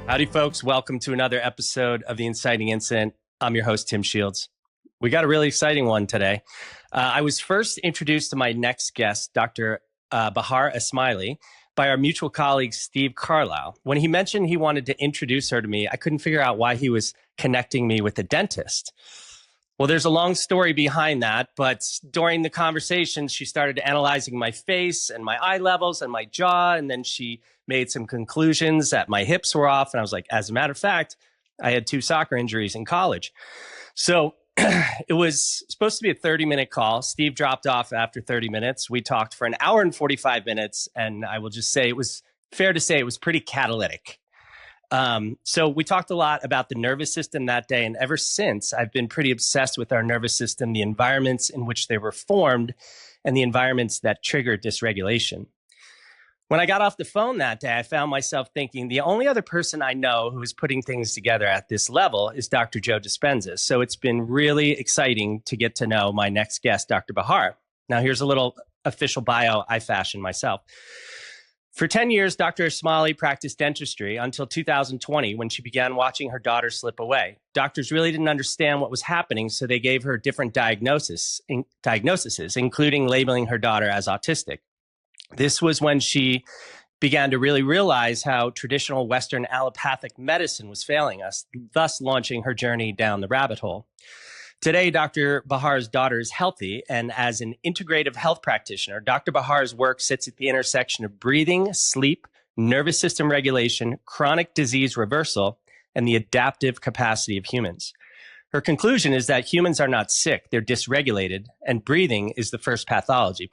Howdy, folks. Welcome to another episode of the Inciting Incident. I'm your host, Tim Shields. We got a really exciting one today. I was first introduced to my next guest, Dr. Bahar Esmaili, by our mutual colleague, Steve Carlisle. When he mentioned he wanted to introduce her to me, I couldn't figure out why he was connecting me with a dentist. Well, there's a long story behind that, but during the conversation, she started analyzing my face and my eye levels and my jaw, and then she made some conclusions that my hips were off. And I was like, as a matter of fact, I had 2 soccer injuries in college. So it was supposed to be a 30-minute call. Steve dropped off after 30 minutes. We talked for an hour and 45 minutes. And I will just say it was fair to say it was pretty catalytic. So we talked a lot about the nervous system that day. And ever since, I've been pretty obsessed with our nervous system, the environments in which they were formed, and the environments that trigger dysregulation. When I got off the phone that day, I found myself thinking the only other person I know who is putting things together at this level is Dr. Joe Dispenza. So it's been really exciting to get to know my next guest, Dr. Bahar. Now, here's a little official bio I fashioned myself. For 10 years, Dr. Esmaili practiced dentistry until 2020 when she began watching her daughter slip away. Doctors really didn't understand what was happening, so they gave her different diagnoses, including labeling her daughter as autistic. This was when she began to really realize how traditional Western allopathic medicine was failing us, thus launching her journey down the rabbit hole. Today, Dr. Bahar's daughter is healthy, and as an integrative health practitioner, Dr. Bahar's work sits at the intersection of breathing, sleep, nervous system regulation, chronic disease reversal, and the adaptive capacity of humans. Her conclusion is that humans are not sick, they're dysregulated, and breathing is the first pathology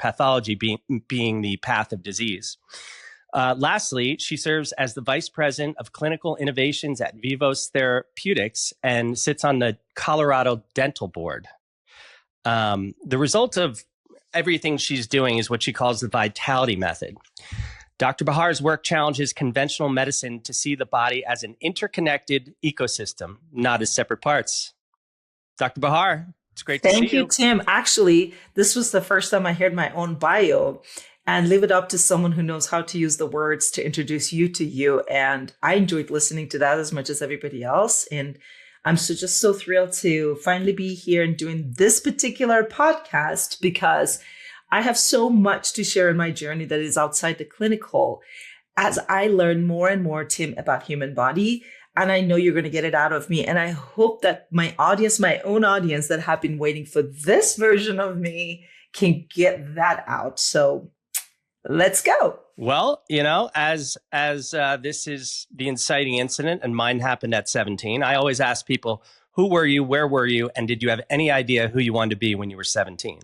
being the path of disease. Lastly, she serves as the Vice President of Clinical Innovations at Vivos Therapeutics and sits on the Colorado Dental Board. The result of everything she's doing is what she calls the vitality method. Dr. Bahar's work challenges conventional medicine to see the body as an interconnected ecosystem, not as separate parts. Dr. Bahar, it's great to see you. Thank you, Tim. Actually, this was the first time I heard my own bio and leave it up to someone who knows how to use the words to introduce you to you. And I enjoyed listening to that as much as everybody else. And I'm just so thrilled to finally be here and doing this particular podcast because I have so much to share in my journey that is outside the clinical as I learn more and more, Tim, about human body. And I know you're going to get it out of me. And I hope that my audience, my own audience that have been waiting for this version of me can get that out. So let's go. Well, you know, as this is the inciting incident and mine happened at 17, I always ask people, who were you, where were you, and did you have any idea who you wanted to be when you were 17?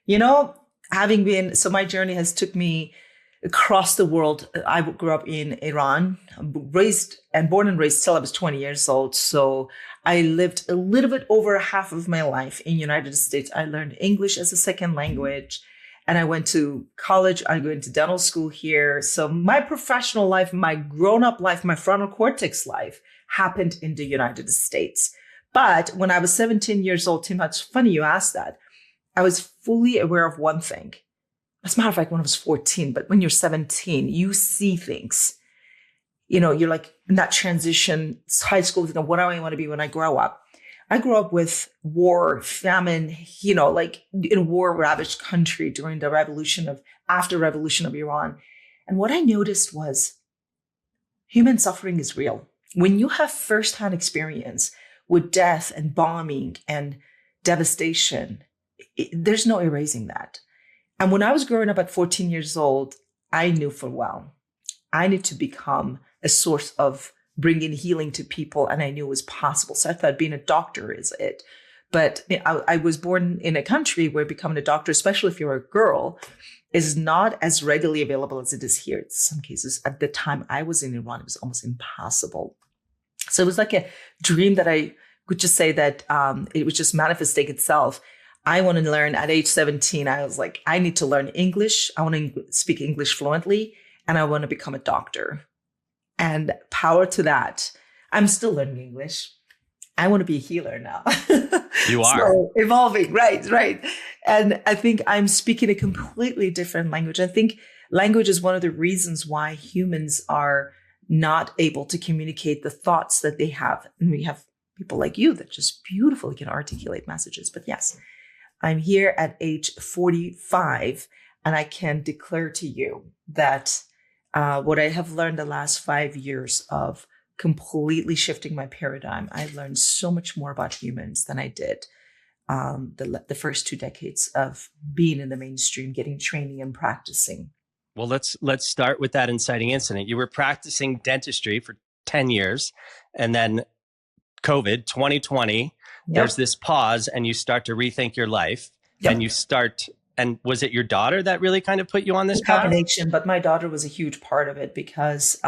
You know, my journey has took me across the world. I grew up in Iran, born and raised till I was 20 years old. So I lived a little bit over half of my life in the United States. I learned English as a second language, and I went to college. I went to dental school here. So my professional life, my grown-up life, my frontal cortex life happened in the United States. But when I was 17 years old, Tim, that's funny you asked that. I was fully aware of one thing. As a matter of fact, when I was 14, but when you're 17, you see things. You know, you're like in that transition, high school, you know, what do I want to be when I grow up? I grew up with war, famine, you know, like in a war-ravaged country during the after revolution of Iran. And what I noticed was human suffering is real. When you have firsthand experience with death and bombing and devastation, there's no erasing that. And when I was growing up at 14 years old, I knew full well, I need to become a source of bringing healing to people. And I knew it was possible. So I thought being a doctor is it. But I was born in a country where becoming a doctor, especially if you're a girl, is not as readily available as it is here. In some cases, at the time I was in Iran, it was almost impossible. So it was like a dream that I could just say that it was just manifesting itself. I want to learn at age 17. I was like, I need to learn English. I want to speak English fluently, and I want to become a doctor. And power to that. I'm still learning English. I want to be a healer now. You are. So, evolving, right. And I think I'm speaking a completely different language. I think language is one of the reasons why humans are not able to communicate the thoughts that they have. And we have people like you that just beautifully can articulate messages. But yes, I'm here at age 45, and I can declare to you that what I have learned the last 5 years of completely shifting my paradigm, I learned so much more about humans than I did the first 2 decades of being in the mainstream, getting training and practicing. Well, let's start with that inciting incident. You were practicing dentistry for 10 years, and then COVID 2020, there's this pause, and you start to rethink your life. And was it your daughter that really kind of put you on this path? Combination, but my daughter was a huge part of it because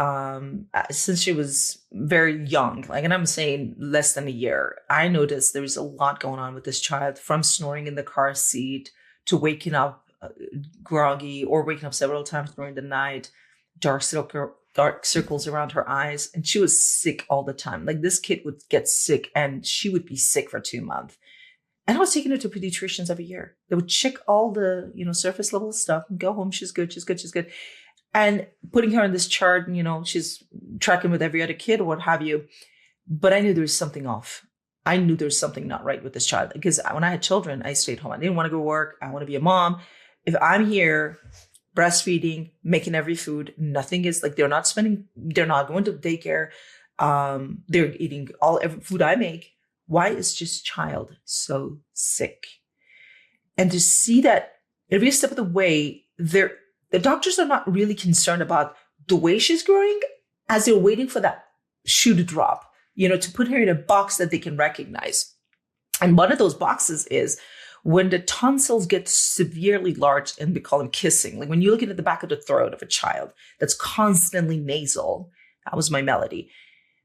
since she was very young, and I'm saying less than a year, I noticed there was a lot going on with this child, from snoring in the car seat to waking up groggy or waking up several times during the night, dark circles around her eyes. And she was sick all the time. Like, this kid would get sick and she would be sick for 2 months. And I was taking her to pediatricians every year. They would check all the, surface level stuff and go home. She's good. And putting her on this chart, she's tracking with every other kid or what have you. But I knew there was something off. I knew there was something not right with this child, because when I had children, I stayed home. I didn't want to go to work. I want to be a mom. If I'm here breastfeeding, making every food, nothing is like, they're not going to daycare. They're eating every food I make. Why is just child so sick? And to see that every step of the way, the doctors are not really concerned about the way she's growing, as they're waiting for that shoe to drop, to put her in a box that they can recognize. And one of those boxes is when the tonsils get severely large, and we call them kissing. Like when you look at the back of the throat of a child that's constantly nasal, that was my melody.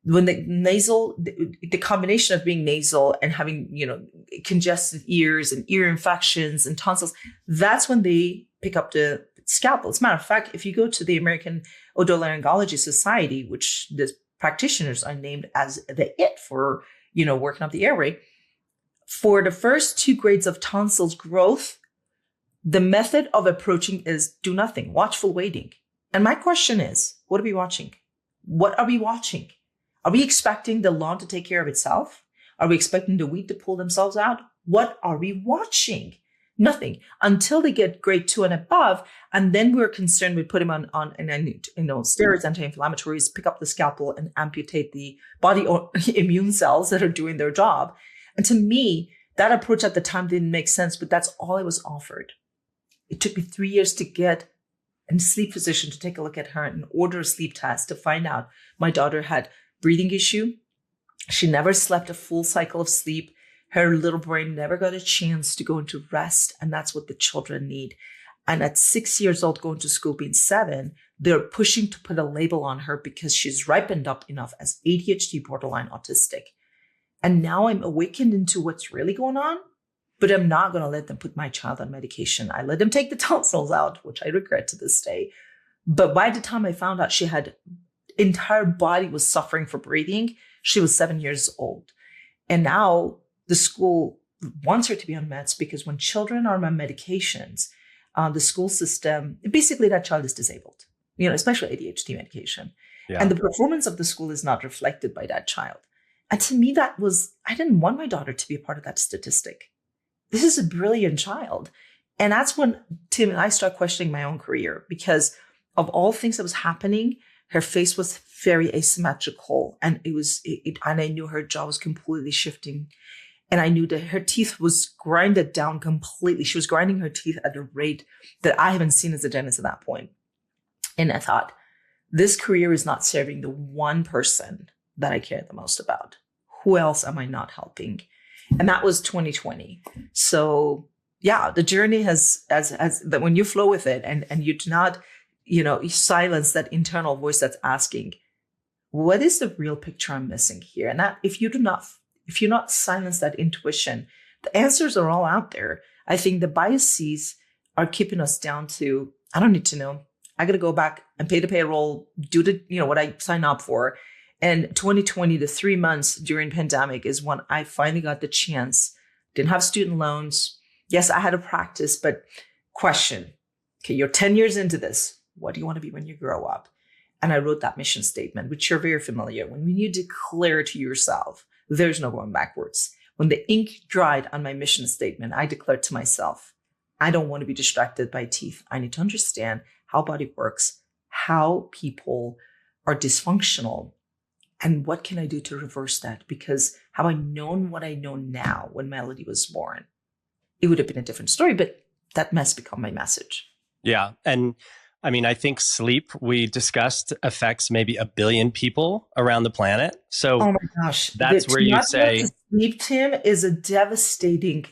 When the combination of being nasal and having, congested ears and ear infections and tonsils, that's when they pick up the scalpel. As a matter of fact, if you go to the American Otolaryngology Society, which the practitioners are named as the IT for, working up the airway, for the first 2 grades of tonsils growth, the method of approaching is do nothing, watchful waiting. And my question is, what are we watching? What are we watching? Are we expecting the lawn to take care of itself? Are we expecting the weed to pull themselves out? What are we watching? Nothing, until they get grade 2 and above. And then we're concerned with putting on steroids, anti-inflammatories, pick up the scalpel and amputate the body or immune cells that are doing their job. And to me, that approach at the time didn't make sense, but that's all I was offered. It took me 3 years to get a sleep physician to take a look at her and order a sleep test to find out my daughter had breathing issue. She never slept a full cycle of sleep. Her little brain never got a chance to go into rest. And that's what the children need. And at 6 years old, going to school, being 7, they're pushing to put a label on her because she's ripened up enough as ADHD, borderline autistic. And now I'm awakened into what's really going on, but I'm not going to let them put my child on medication. I let them take the tonsils out, which I regret to this day. But by the time I found out she had entire body was suffering for breathing, she was 7 years old. And now the school wants her to be on meds, because when children are on medications, the school system, basically that child is disabled, especially ADHD medication. Yeah. And the performance of the school is not reflected by that child. And to me, I didn't want my daughter to be a part of that statistic. This is a brilliant child. And that's when Tim and I start questioning my own career, because of all things that was happening, her face was very asymmetrical, and and I knew her jaw was completely shifting, and I knew that her teeth was grinded down completely. She was grinding her teeth at a rate that I haven't seen as a dentist at that point. And I thought, this career is not serving the one person that I care the most about. Who else am I not helping? And that was 2020. So yeah, the journey has that when you flow with it and you do not, you silence that internal voice that's asking, what is the real picture I'm missing here? And that if you not silence that intuition, the answers are all out there. I think the biases are keeping us down to, I don't need to know. I got to go back and pay the payroll, do what I signed up for. And 2020, the 3 months during pandemic is when I finally got the chance. Didn't have student loans. Yes, I had a practice, but question, okay, you're 10 years into this. What do you want to be when you grow up? And I wrote that mission statement, which you're very familiar. When you declare to yourself, there's no going backwards. When the ink dried on my mission statement, I declared to myself, I don't want to be distracted by teeth. I need to understand how body works, how people are dysfunctional, and what can I do to reverse that? Because had I known what I know now when Melody was born, it would have been a different story, but that must become my message. Yeah. And I mean, I think sleep, we discussed, affects maybe 1 billion people around the planet. So oh my gosh, that's where you say sleep, Tim, is a devastating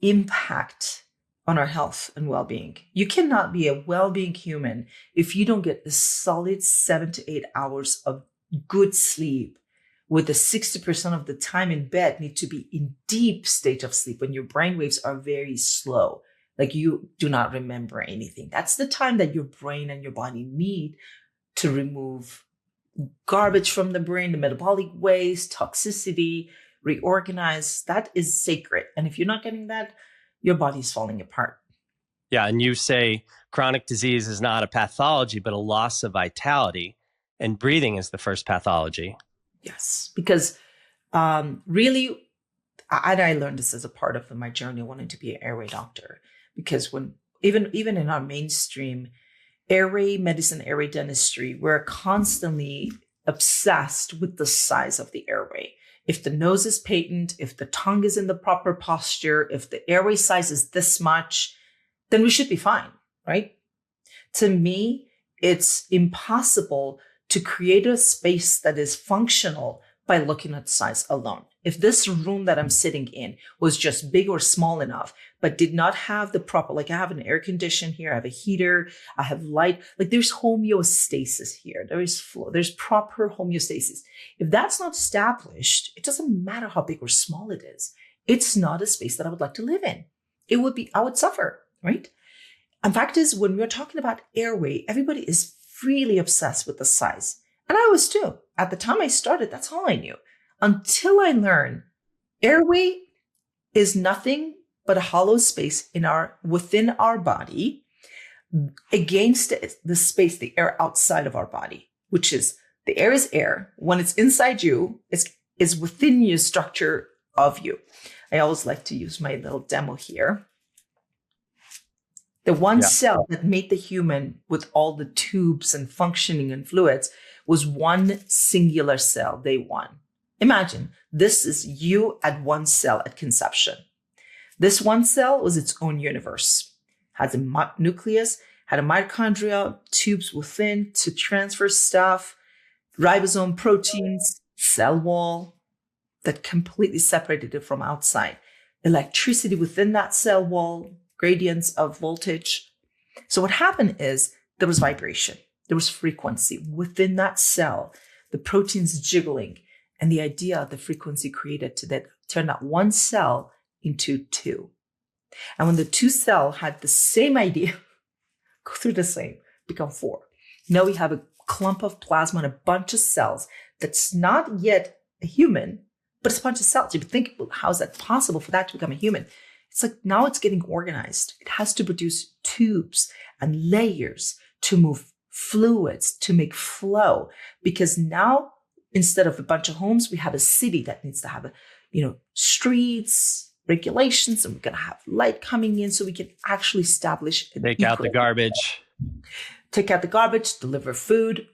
impact on our health and well-being. You cannot be a well-being human if you don't get a solid 7 to 8 hours of good sleep, with the 60% of the time in bed need to be in deep state of sleep when your brain waves are very slow. Like you do not remember anything. That's the time that your brain and your body need to remove garbage from the brain, the metabolic waste, toxicity, reorganize. That is sacred. And if you're not getting that, your body's falling apart. Yeah. And you say chronic disease is not a pathology, but a loss of vitality. And breathing is the first pathology. Yes, because really, and I learned this as a part of my journey, wanting to be an airway doctor. Because when even in our mainstream airway medicine, airway dentistry, we're constantly obsessed with the size of the airway. If the nose is patent, if the tongue is in the proper posture, if the airway size is this much, then we should be fine, right? To me, it's impossible to create a space that is functional by looking at size alone. If this room that I'm sitting in was just big or small enough, but did not have the proper, like I have an air condition here, I have a heater, I have light, like there's homeostasis here. There's proper homeostasis. If that's not established, it doesn't matter how big or small it is. It's not a space that I would like to live in. I would suffer, right? And fact is, when we're talking about airway, everybody is really obsessed with the size. And I was too. At the time I started, that's all I knew. Until I learned airway is nothing but a hollow space within our body against the space, the air outside of our body, which is the air is air. When it's inside you, it's within your structure of you. I always like to use my little demo here. The one cell that made the human with all the tubes and functioning and fluids was one singular cell, day one. Imagine this is you at one cell at conception. This one cell was its own universe, has a nucleus, had a mitochondria, tubes within to transfer stuff, ribosome proteins, cell wall that completely separated it from outside, electricity within that cell wall, gradients of voltage. So what happened is there was vibration, there was frequency within that cell, the proteins jiggling, and the idea of the frequency created to that turn that one cell into two. And when the two cell had the same idea, go through the same, become four. Now we have a clump of plasma and a bunch of cells that's not yet a human, but it's a bunch of cells. You think, well, how is that possible for that to become a human? It's like now it's getting organized. It has to produce tubes and layers to move fluids, to make flow. Because now, instead of a bunch of homes, we have a city that needs to have streets, regulations, and we're going to have light coming in so we can actually establish take out the garbage. Take out the garbage, deliver food.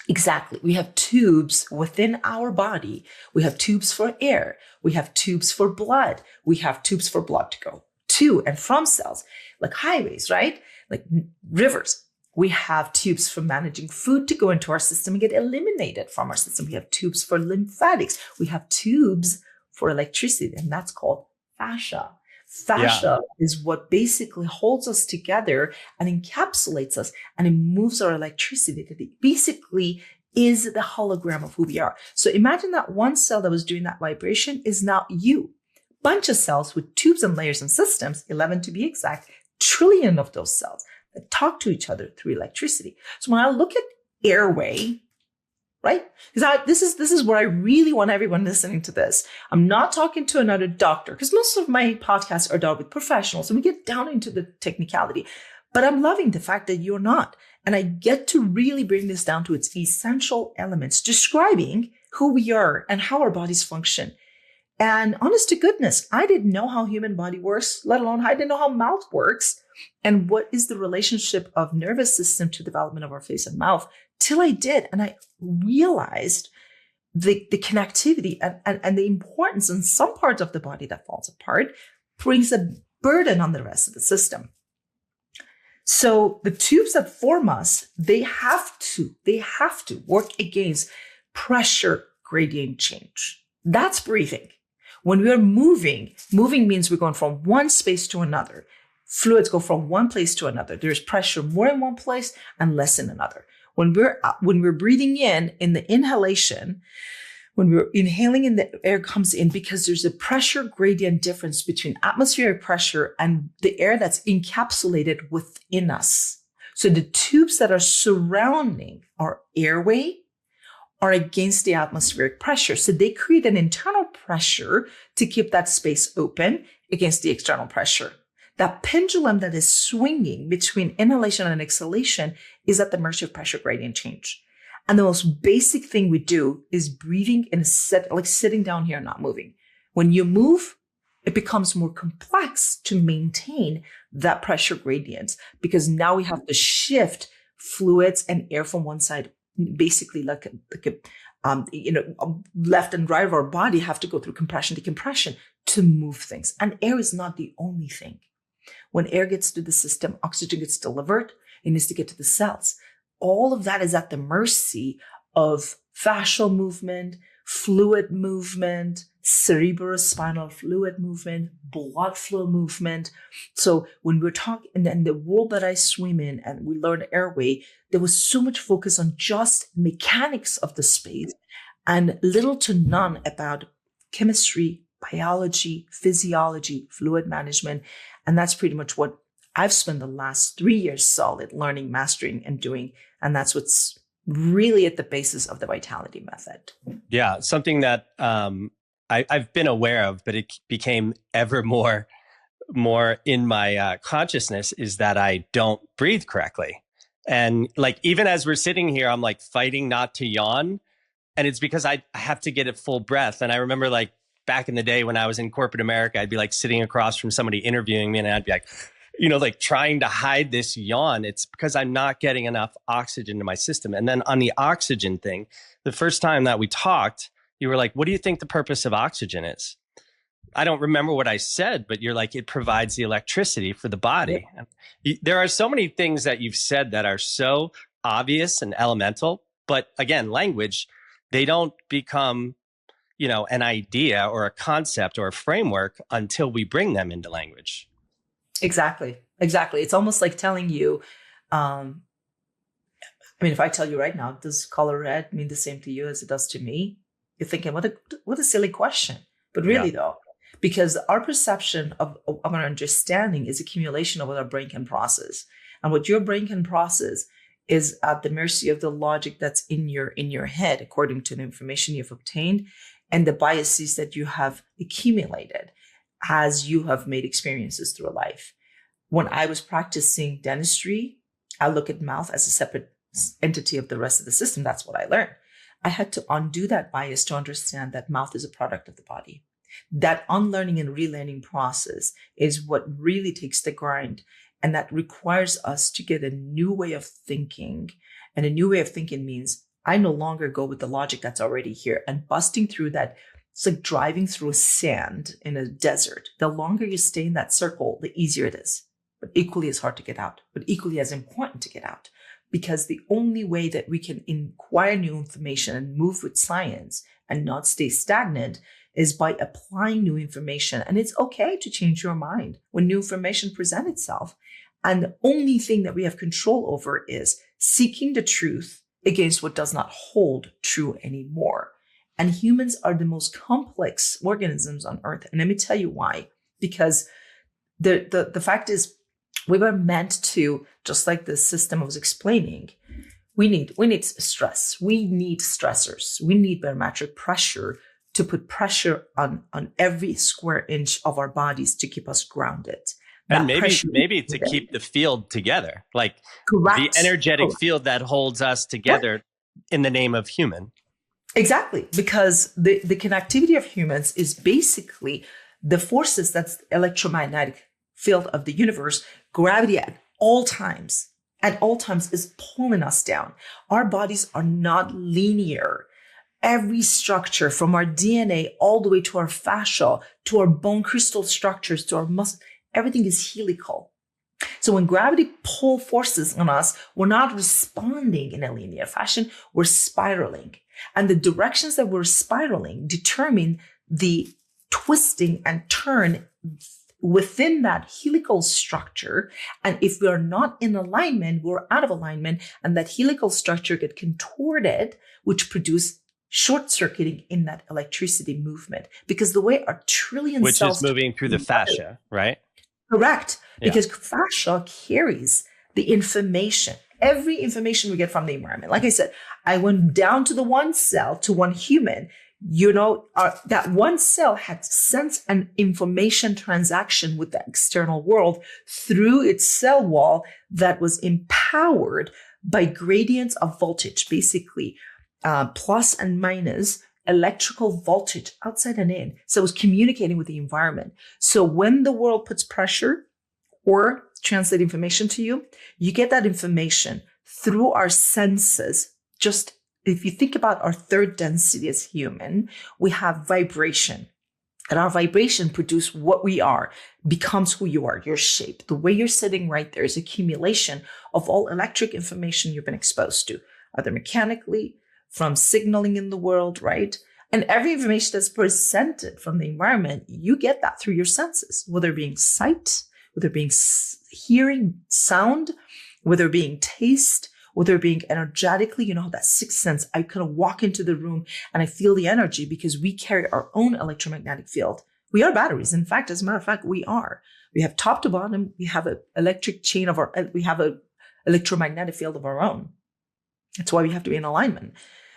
Exactly. We have tubes within our body. We have tubes for air. We have tubes for blood. We have tubes for blood to go to and from cells, like highways, right? Like rivers. We have tubes for managing food to go into our system and get eliminated from our system. We have tubes for lymphatics. We have tubes for electricity, and that's called fascia. Fascia is what basically holds us together and encapsulates us, and it moves our electricity. It basically is the hologram of who we are. So imagine that one cell that was doing that vibration is now you. Bunch of cells with tubes and layers and systems, 11 to be exact, trillion of those cells that talk to each other through electricity. So when I look at airway, right? Because this is where I really want everyone listening to this. I'm not talking to another doctor because most of my podcasts are done with professionals and we get down into the technicality. But I'm loving the fact that you're not. And I get to really bring this down to its essential elements, describing who we are and how our bodies function. And honest to goodness, I didn't know how human body works, let alone I didn't know how mouth works and what is the relationship of nervous system to development of our face and mouth till I did. And I realized the connectivity and the importance in some parts of the body that falls apart brings a burden on the rest of the system. So the tubes that form us, they have to work against pressure gradient change. That's breathing. When we're moving means we're going from one space to another. Fluids go from one place to another. There's pressure more in one place and less in another. When we're breathing in the inhalation, when we're inhaling and the air comes in, because there's a pressure gradient difference between atmospheric pressure and the air that's encapsulated within us. So the tubes that are surrounding our airway are against the atmospheric pressure. So they create an internal pressure to keep that space open against the external pressure. That pendulum that is swinging between inhalation and exhalation is at the mercy of pressure gradient change. And the most basic thing we do is breathing in a set, like sitting down here and not moving. When you move, it becomes more complex to maintain that pressure gradient because now we have to shift fluids and air from one side, basically left and right of our body have to go through compression, decompression to move things. And air is not the only thing. When air gets to the system, oxygen gets delivered. It needs to get to the cells. All of that is at the mercy of fascial movement, fluid movement, cerebrospinal fluid movement, blood flow movement. So when we're talking, and the world that I swim in and we learn airway, there was so much focus on just mechanics of the space and little to none about chemistry, biology, physiology, fluid management. And that's pretty much what I've spent the last 3 years solid learning, mastering, and doing. And that's what's really at the basis of the Vitality Method. Yeah, something that I've been aware of, but it became ever more in my consciousness is that I don't breathe correctly. And like, even as we're sitting here, I'm like fighting not to yawn. And it's because I have to get a full breath. And I remember like back in the day when I was in corporate America, I'd be like sitting across from somebody interviewing me and I'd be like, like trying to hide this yawn. It's because I'm not getting enough oxygen to my system. And then on the oxygen thing, the first time that we talked, you were like, what do you think the purpose of oxygen is? I don't remember what I said, but you're like, it provides the electricity for the body. Yep. There are so many things that you've said that are so obvious and elemental, but again, language, they don't become, an idea or a concept or a framework until we bring them into language. Exactly. It's almost like telling you, if I tell you right now, does color red mean the same to you as it does to me? You're thinking, what a silly question. But really though, because our perception of our understanding is accumulation of what our brain can process. And what your brain can process is at the mercy of the logic that's in your head, according to the information you've obtained and the biases that you have accumulated as you have made experiences through life. When I was practicing dentistry, I look at mouth as a separate entity of the rest of the system. That's what I learned. I had to undo that bias to understand that mouth is a product of the body. That unlearning and relearning process is what really takes the grind. And that requires us to get a new way of thinking. And a new way of thinking means I no longer go with the logic that's already here and busting through that. It's like driving through sand in a desert. The longer you stay in that circle, the easier it is, but equally as hard to get out, but equally as important to get out. Because the only way that we can acquire new information and move with science and not stay stagnant is by applying new information. And it's okay to change your mind when new information presents itself. And the only thing that we have control over is seeking the truth against what does not hold true anymore. And humans are the most complex organisms on earth. And let me tell you why. Because the fact is, we were meant to, just like the system I was explaining, we need stress. We need stressors. We need barometric pressure to put pressure on every square inch of our bodies to keep us grounded. And That pressure. maybe to keep the field together, like the Correct. energetic field that holds us together in the name of human. Exactly, because the connectivity of humans is basically the forces, that's the electromagnetic field of the universe, gravity at all times is pulling us down. Our bodies are not linear. Every structure from our DNA all the way to our fascia, to our bone crystal structures, to our muscle, everything is helical. So when gravity pull forces on us, we're not responding in a linear fashion, we're spiraling. And the directions that we're spiraling determine the twisting and turn within that helical structure. And if we are not in alignment, we're out of alignment, and that helical structure get contorted, which produce short circuiting in that electricity movement. Because the way our trillion which cells is moving through the fascia, right? Correct. Yeah. Because fascia carries the information, every information we get from the environment. Like I said, I went down to the one cell, to one human. That one cell had sense and information transaction with the external world through its cell wall that was empowered by gradients of voltage, basically plus and minus electrical voltage outside and in. So it was communicating with the environment. So when the world puts pressure or translate information to you, you get that information through our senses. Just if you think about our third density as human, we have vibration. And our vibration produce what we are, becomes who you are, your shape. The way you're sitting right there is accumulation of all electric information you've been exposed to, either mechanically, from signaling in the world, right? And every information that's presented from the environment, you get that through your senses, whether it being sight, whether it being hearing sound, whether it being taste, whether it being energetically, that sixth sense. I kind of walk into the room and I feel the energy because we carry our own electromagnetic field. We are batteries. In fact, as a matter of fact, we are. We have top to bottom. We have an electric chain we have an electromagnetic field of our own. That's why we have to be in alignment.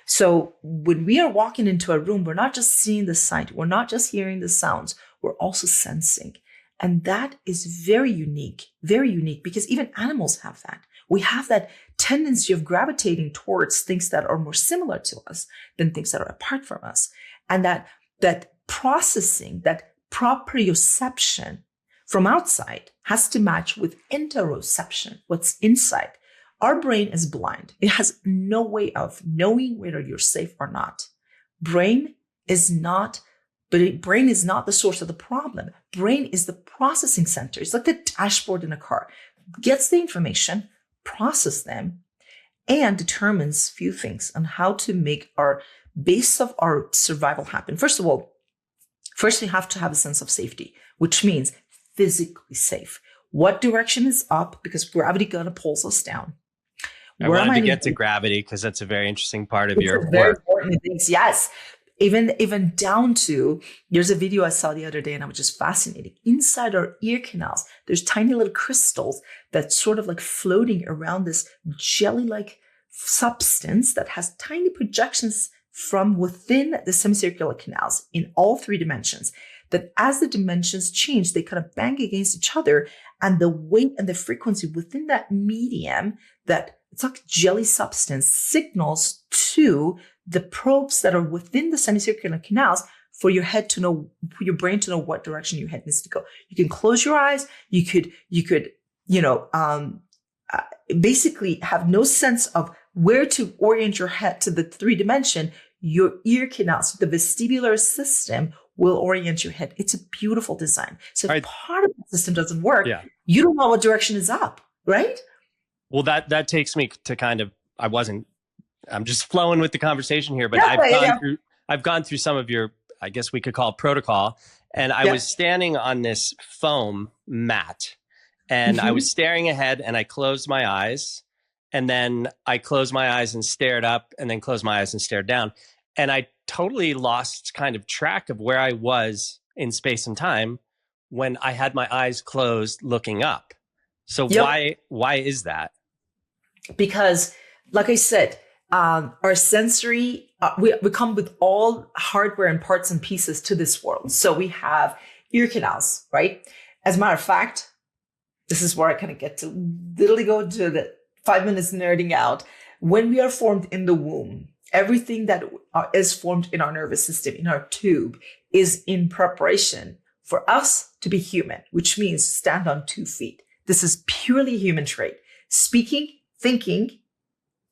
So when we are walking into a room, we're not just seeing the sight, we're not just hearing the sounds, we're also sensing. And that is very unique because even animals have that. We have that tendency of gravitating towards things that are more similar to us than things that are apart from us. And that processing, that proprioception from outside has to match with interoception, what's inside. Our brain is blind. It has no way of knowing whether you're safe or not. Brain is not the source of the problem. Brain is the processing center. It's like the dashboard in a car. Gets the information, process them, and determines few things on how to make our base of our survival happen. First we have to have a sense of safety, which means physically safe. What direction is up? Because gravity gonna pulls us down. I wanted to get to gravity because that's a very interesting part of your work. Very important things, yes. Even down to, there's a video I saw the other day and I was just fascinated. Inside our ear canals, there's tiny little crystals that's sort of like floating around this jelly-like substance that has tiny projections from within the semicircular canals in all three dimensions. That as the dimensions change, they kind of bang against each other, and the weight and the frequency within that medium, that it's like jelly substance, signals to the probes that are within the semicircular canals for your head to know, for your brain to know what direction your head needs to go. You can close your eyes. You could, basically have no sense of where to orient your head to the three dimension. Your ear canals, the vestibular system, will orient your head. It's a beautiful design. So if part of the system doesn't work, you don't know what direction is up, right? Well, that takes me to kind of, I'm just flowing with the conversation here, but I've gone through some of your, I guess we could call it protocol. And I was standing on this foam mat and I was staring ahead and I closed my eyes and then I closed my eyes and stared up and then closed my eyes and stared down. And I totally lost kind of track of where I was in space and time when I had my eyes closed looking up. So why is that? Because like I said, our sensory, we come with all hardware and parts and pieces to this world. So we have ear canals, right? As a matter of fact, This is where I kind of get to literally go to the 5 minutes nerding out. When we are formed in the womb, everything that is formed in our nervous system, in our tube, is in preparation for us to be human, which means stand on 2 feet. This is purely a human trait. Speaking, thinking,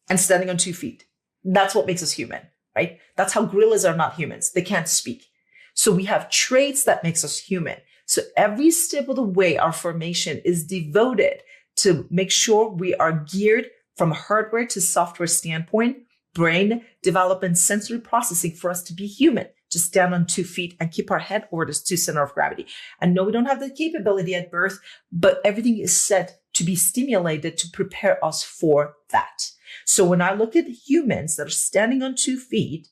and standing on 2 feet. That's what makes us human, right? That's how gorillas are not humans. They can't speak. So we have traits that makes us human. So every step of the way, our formation is devoted to make sure we are geared from a hardware to software standpoint, brain development, sensory processing for us to be human, to stand on 2 feet and keep our head over this 2 center of gravity. And no, we don't have the capability at birth, but everything is set to be stimulated to prepare us for that. So when I look at humans that are standing on 2 feet,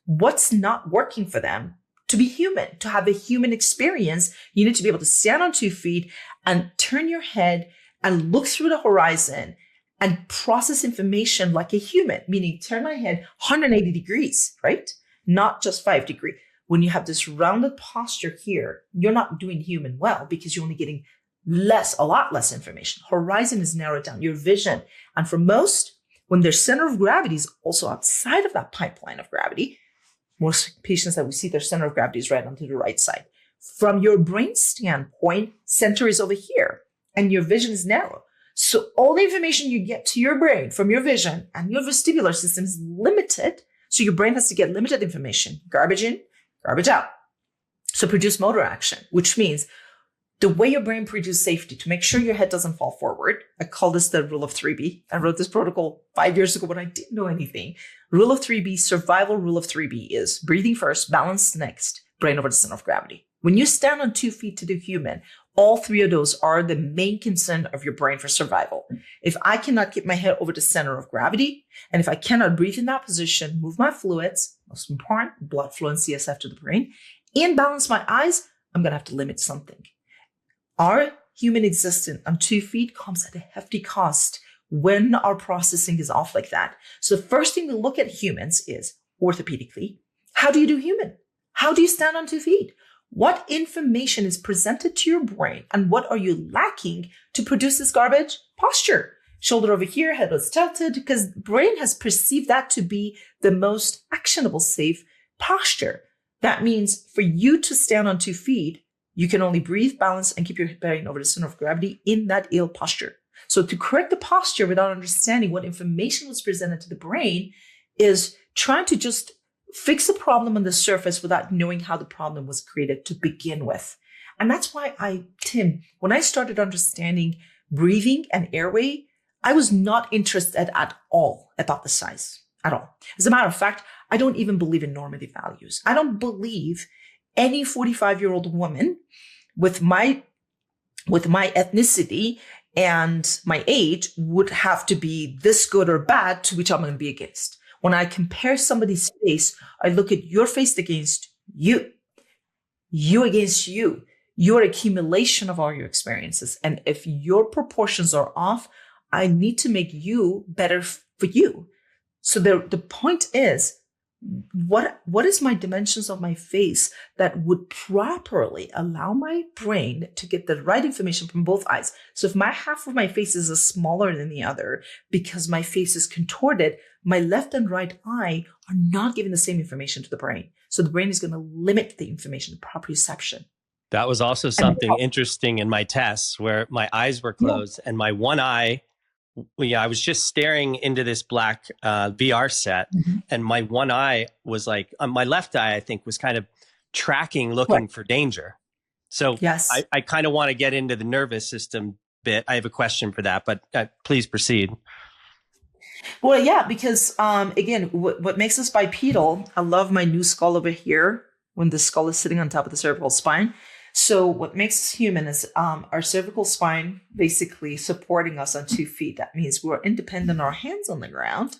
what's not working for them? To be human, to have a human experience, you need to be able to stand on 2 feet and turn your head and look through the horizon and process information like a human, meaning turn my head 180 degrees, right? Not just 5 degrees. When you have this rounded posture here, you're not doing human well because you're only getting a lot less information. Horizon is narrowed down, your vision. And for most, when their center of gravity is also outside of that pipeline of gravity, most patients that we see, their center of gravity is right onto the right side. From your brain standpoint, center is over here and your vision is narrow. So all the information you get to your brain from your vision and your vestibular system is limited. So your brain has to get limited information, garbage in, garbage out. So produce motor action, which means the way your brain produces safety to make sure your head doesn't fall forward. I call this the rule of 3B. I wrote this protocol 5 years ago when I didn't know anything. Rule of 3B, survival rule of 3B is breathing first, balance next, brain over the center of gravity. When you stand on 2 feet to do human, all 3 of those are the main concern of your brain for survival. If I cannot get my head over the center of gravity, and if I cannot breathe in that position, move my fluids, most important, blood flow and CSF to the brain, and balance my eyes, I'm going to have to limit something. Our human existence on 2 feet comes at a hefty cost when our processing is off like that. So the first thing we look at humans is orthopedically, how do you do human? How do you stand on 2 feet? What information is presented to your brain and what are you lacking to produce this garbage posture? Shoulder over here, head was tilted because brain has perceived that to be the most actionable, safe posture. That means for you to stand on 2 feet, you can only breathe, balance, and keep your brain over the center of gravity in that ill posture. So to correct the posture without understanding what information was presented to the brain is trying to just fix the problem on the surface without knowing how the problem was created to begin with. And that's why Tim, when I started understanding breathing and airway, I was not interested at all about the size at all. As a matter of fact, I don't even believe in normative values. I don't believe any 45-year-old woman with my ethnicity and my age would have to be this good or bad to which I'm going to be against. When I compare somebody's face, I look at your face against you, you against you, your accumulation of all your experiences. And if your proportions are off, I need to make you better for you. So the point is, what is my dimensions of my face that would properly allow my brain to get the right information from both eyes? So if my half of my face is smaller than the other because my face is contorted, my left and right eye are not giving the same information to the brain. So the brain is going to limit the information, proprioception. That was also something interesting in my tests where my eyes were closed and my one eye, I was just staring into this black VR set and my one eye was like, my left eye, I think, was kind of tracking, looking for danger. So yes. I kind of want to get into the nervous system bit. I have a question for that, but please proceed. Well, yeah, because again, what makes us bipedal, I love my new skull over here when the skull is sitting on top of the cervical spine. So what makes us human is our cervical spine basically supporting us on 2 feet. That means we're independent, our hands on the ground.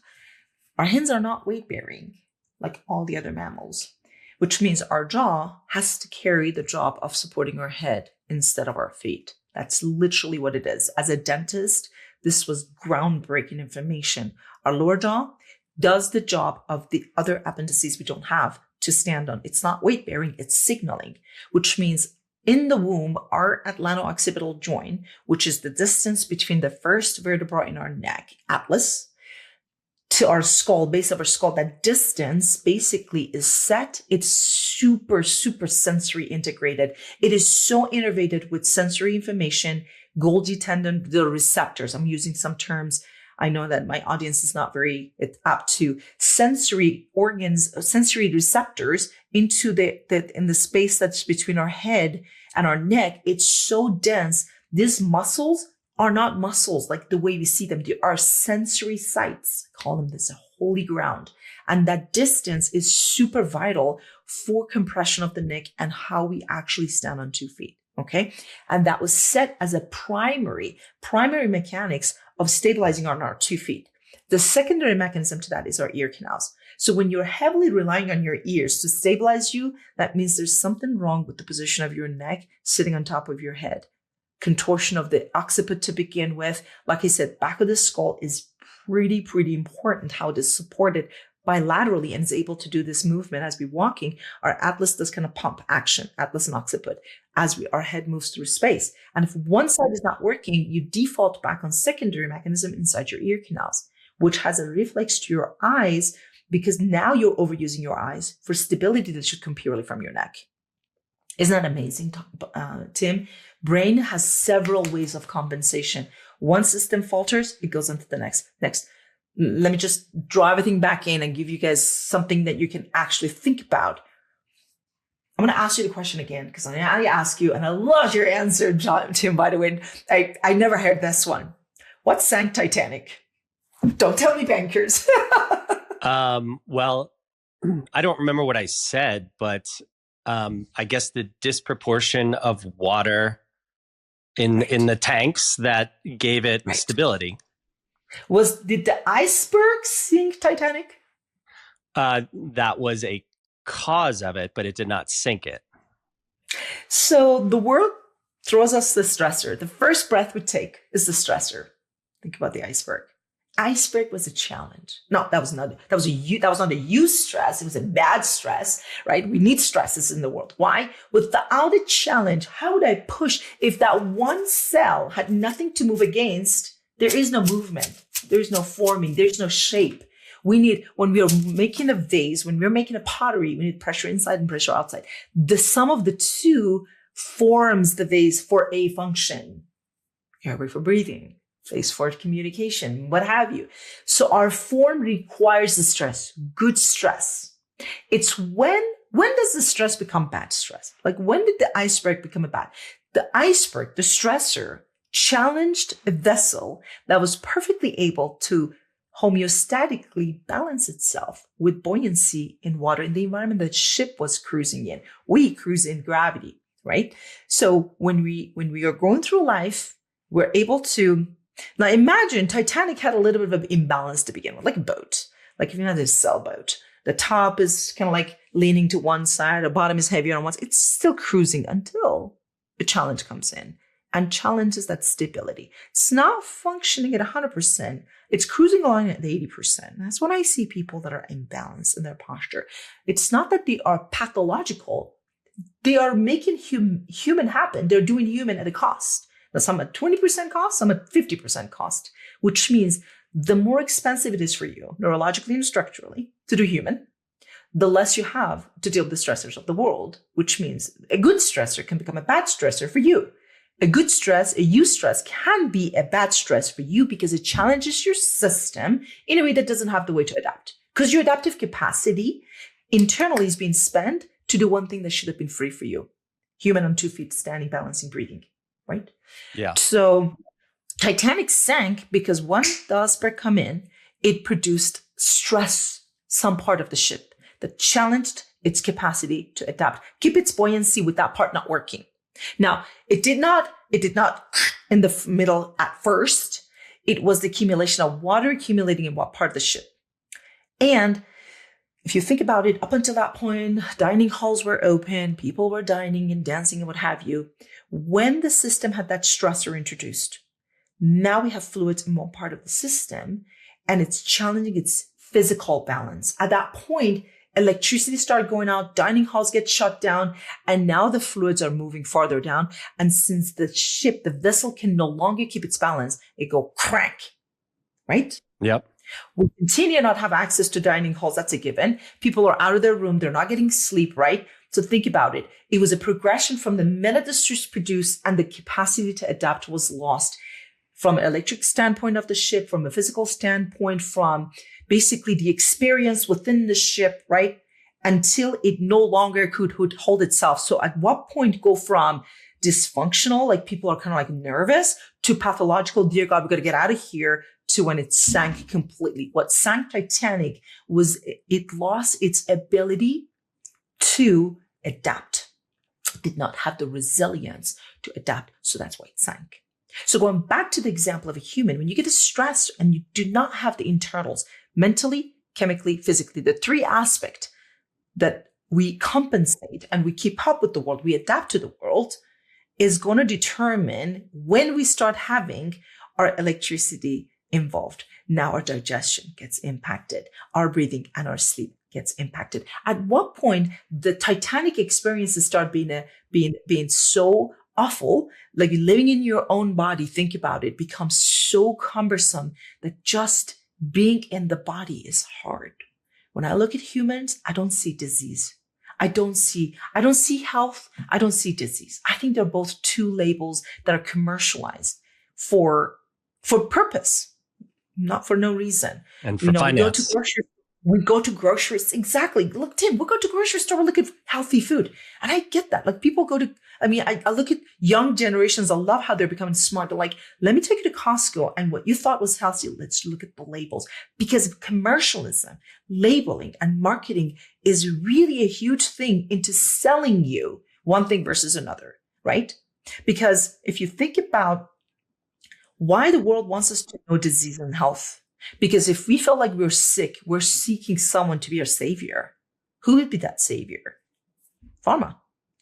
Our hands are not weight bearing like all the other mammals, which means our jaw has to carry the job of supporting our head instead of our feet. That's literally what it is. As a dentist, this was groundbreaking information. Our lower jaw does the job of the other appendices we don't have to stand on. It's not weight bearing, it's signaling, which means in the womb, our atlanto-occipital joint, which is the distance between the first vertebra in our neck, atlas, to our skull, base of our skull, that distance basically is set. It's super, super sensory integrated. It is so innervated with sensory information, Golgi tendon, the receptors. I'm using some terms. I know that my audience is not very apt to sensory organs, sensory receptors into in the space that's between our head and our neck. It's so dense. These muscles are not muscles like the way we see them. They are sensory sites. Call them this, a holy ground. And that distance is super vital for compression of the neck and how we actually stand on 2 feet. Okay. And that was set as a primary mechanics of stabilizing on our 2 feet. The secondary mechanism to that is our ear canals. So when you're heavily relying on your ears to stabilize you, that means there's something wrong with the position of your neck sitting on top of your head. Contortion of the occiput to begin with. Like I said, back of the skull is pretty important, how it is supported bilaterally and is able to do this movement as we're walking. Our atlas does kind of pump action, atlas and occiput, as our head moves through space. And if one side is not working, you default back on secondary mechanism inside your ear canals, which has a reflex to your eyes because now you're overusing your eyes for stability that should come purely from your neck. Isn't that amazing, Tim? Brain has several ways of compensation. One system falters, it goes into the next. Let me just draw everything back in and give you guys something that you can actually think about. I'm going to ask you the question again because I ask you, and I love your answer, Tim, by the way. I never heard this one. What sank Titanic? Don't tell me bankers. Well, I don't remember what I said, but I guess the disproportion of water in the tanks that gave it stability. Did the iceberg sink Titanic? That was a cause of it, but it did not sink it. So the world throws us the stressor. The first breath we take is the stressor. Think about the iceberg. Iceberg was a challenge. No, that was not a stress. It was a bad stress, right? We need stresses in the world. Why? Without a challenge, how would I push? If that one cell had nothing to move against, there is no movement. There's no forming. There's no shape. We need, when we are making a vase, when we're making a pottery, we need pressure inside and pressure outside. The sum of the two forms the vase for a function. Airway for breathing, face for communication, what have you. So our form requires the stress, good stress. It's when does the stress become bad stress? Like when did the iceberg become a bad? The iceberg, the stressor, challenged a vessel that was perfectly able to homeostatically balance itself with buoyancy in water in the environment that ship was cruising in. We cruise in gravity, right? So when we are going through life, we're able to, now imagine Titanic had a little bit of an imbalance to begin with, like a boat. Like if you had a sailboat, the top is kind of like leaning to one side, the bottom is heavier on one side. It's still cruising until a challenge comes in. And challenges that stability. It's not functioning at 100%. It's cruising along at 80%. That's when I see people that are imbalanced in their posture. It's not that they are pathological. They are making human happen. They're doing human at a cost. Now, some at 20% cost, some at 50% cost, which means the more expensive it is for you, neurologically and structurally, to do human, the less you have to deal with the stressors of the world, which means a good stressor can become a bad stressor for you. A good stress, a eustress can be a bad stress for you because it challenges your system in a way that doesn't have the way to adapt. Because your adaptive capacity internally is being spent to do one thing that should have been free for you. Human on 2 feet, standing, balancing, breathing, right? Yeah. So Titanic sank because when the iceberg come in, it produced stress, some part of the ship that challenged its capacity to adapt, keep its buoyancy with that part not working. Now, it did not in the middle at first. It was the accumulation of water accumulating in what part of the ship. And if you think about it, up until that point, dining halls were open, people were dining and dancing and what have you. When the system had that stressor introduced, now we have fluids in one part of the system and it's challenging its physical balance. At that point, electricity started going out, dining halls get shut down, and now the fluids are moving farther down. And since the vessel can no longer keep its balance, it go crank, right? Yep. We continue to not have access to dining halls. That's a given. People are out of their room. They're not getting sleep, right? So think about it. It was a progression from the minute the streets produced and the capacity to adapt was lost from an electric standpoint of the ship, from a physical standpoint, from basically the experience within the ship, right? Until it no longer could hold itself. So at what point go from dysfunctional, like people are kind of like nervous, to pathological, dear God, we got to get out of here, to when it sank completely. What sank Titanic was it lost its ability to adapt. It did not have the resilience to adapt. So that's why it sank. So going back to the example of a human, when you get stressed and you do not have the internals, mentally, chemically, physically, the three aspects that we compensate and we keep up with the world, we adapt to the world, is going to determine when we start having our electricity involved. Now our digestion gets impacted, our breathing and our sleep gets impacted. At what point the Titanic experiences start being so awful, like living in your own body, think about it, becomes so cumbersome that just being in the body is hard. When I look at humans, I don't see disease. I don't see health. I don't see disease. I think they're both two labels that are commercialized for purpose, not for no reason. And for finance. We go to groceries. Exactly. Look, Tim, we'll go to grocery store, we look at healthy food. And I get that. Like people go to, I look at young generations. I love how they're becoming smart. They're like, let me take you to Costco and what you thought was healthy, let's look at the labels. Because commercialism, labeling and marketing is really a huge thing into selling you one thing versus another, right? Because if you think about why the world wants us to know disease and health, because if we feel like we're sick, we're seeking someone to be our savior. Who would be that savior? Pharma,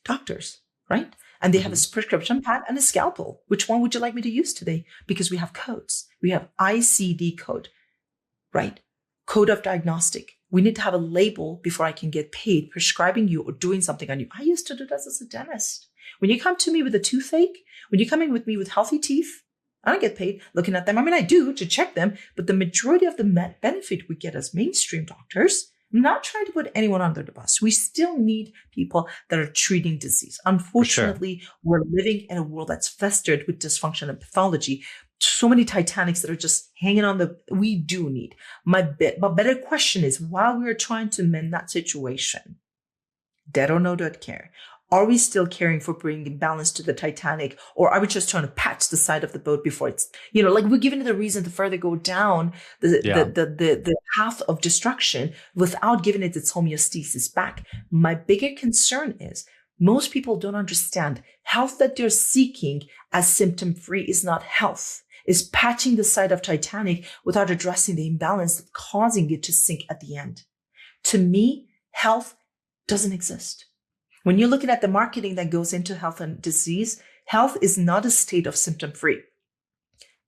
doctors, right? And they have a prescription pad and a scalpel. Which one would you like me to use today? Because we have codes. We have ICD code, right? Code of diagnostic. We need to have a label before I can get paid prescribing you or doing something on you. I used to do that as a dentist. When you come to me with a toothache, when you come in with me with healthy teeth, I don't get paid looking at them. I do to check them, but the majority of the benefit we get as mainstream doctors, I'm not trying to put anyone under the bus. We still need people that are treating disease. Unfortunately, we're living in a world that's festered with dysfunction and pathology. So many Titanics that are just hanging on we do need. My better question is, while we are trying to mend that situation, dead or no dead care, are we still caring for bringing balance to the Titanic, or are we just trying to patch the side of the boat before it's, like we're giving it a reason to further go down the path of destruction without giving it its homeostasis back? My bigger concern is most people don't understand health that they're seeking as symptom-free is not health, is patching the side of Titanic without addressing the imbalance that's causing it to sink at the end. To me, health doesn't exist. When you're looking at the marketing that goes into health and disease, health is not a state of symptom-free.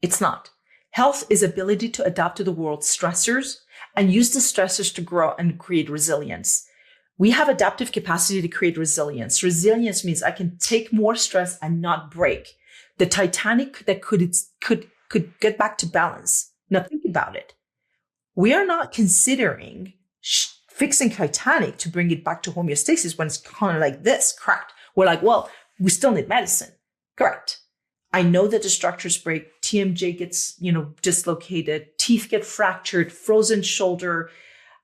It's not. Health is ability to adapt to the world's stressors and use the stressors to grow and create resilience. We have adaptive capacity to create resilience. Resilience means I can take more stress and not break. The Titanic that could get back to balance. Now think about it. We are not considering fixing Titanic to bring it back to homeostasis when it's kind of like this, correct? We're like, well, we still need medicine. Correct. I know that the structures break, TMJ gets, dislocated, teeth get fractured, frozen shoulder.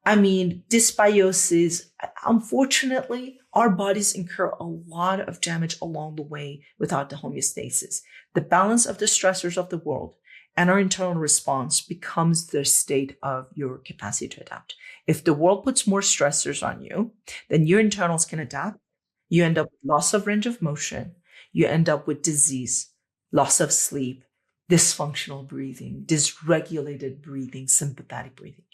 Dysbiosis. Unfortunately, our bodies incur a lot of damage along the way without the homeostasis. The balance of the stressors of the world and our internal response becomes the state of your capacity to adapt. If the world puts more stressors on you, then your internals can adapt. You end up with loss of range of motion. You end up with disease, loss of sleep, dysfunctional breathing, dysregulated breathing, sympathetic breathing.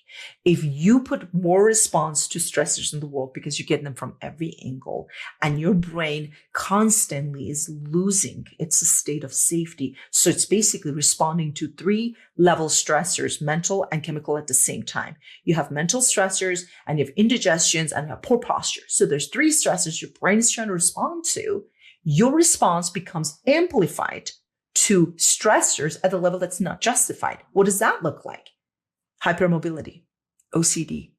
If you put more response to stressors in the world because you get them from every angle and your brain constantly is losing its state of safety. So it's basically responding to 3-level stressors, mental and chemical at the same time. You have mental stressors and you have indigestions and you have poor posture. So there's 3 stressors your brain is trying to respond to. Your response becomes amplified to stressors at a level that's not justified. What does that look like? Hypermobility, OCD,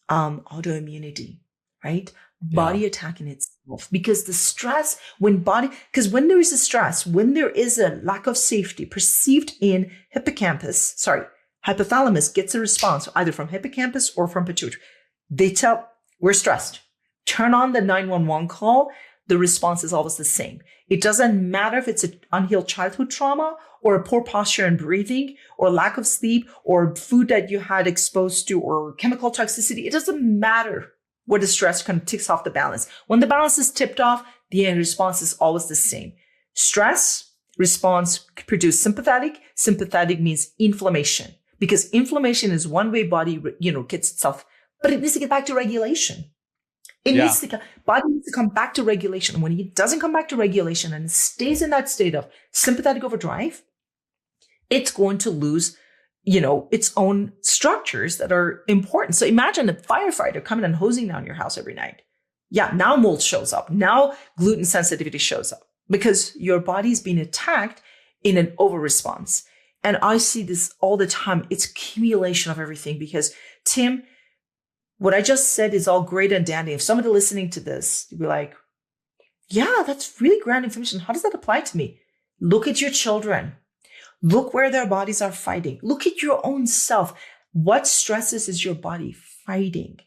autoimmunity, right? Body attacking itself because the stress because when there is a stress, when there is a lack of safety perceived in hypothalamus gets a response either from hippocampus or from pituitary. They tell, we're stressed. Turn on the 911 call. The response is always the same. It doesn't matter if it's an unhealed childhood trauma or a poor posture and breathing or lack of sleep or food that you had exposed to or chemical toxicity. It doesn't matter what the stress kind of ticks off the balance. When the balance is tipped off, the response is always the same. Stress response produce sympathetic. Sympathetic means inflammation because inflammation is one way body, gets itself, but it needs to get back to regulation. Body needs to come back to regulation. And when it doesn't come back to regulation and it stays in that state of sympathetic overdrive, it's going to lose, its own structures that are important. So imagine a firefighter coming and hosing down your house every night. Yeah, now mold shows up. Now gluten sensitivity shows up because your body's being attacked in an over response. And I see this all the time. It's accumulation of everything because Tim, what I just said is all great and dandy. If somebody listening to this, you'd be like, yeah, that's really grand information. How does that apply to me? Look at your children. Look where their bodies are fighting. Look at your own self. What stresses is your body fighting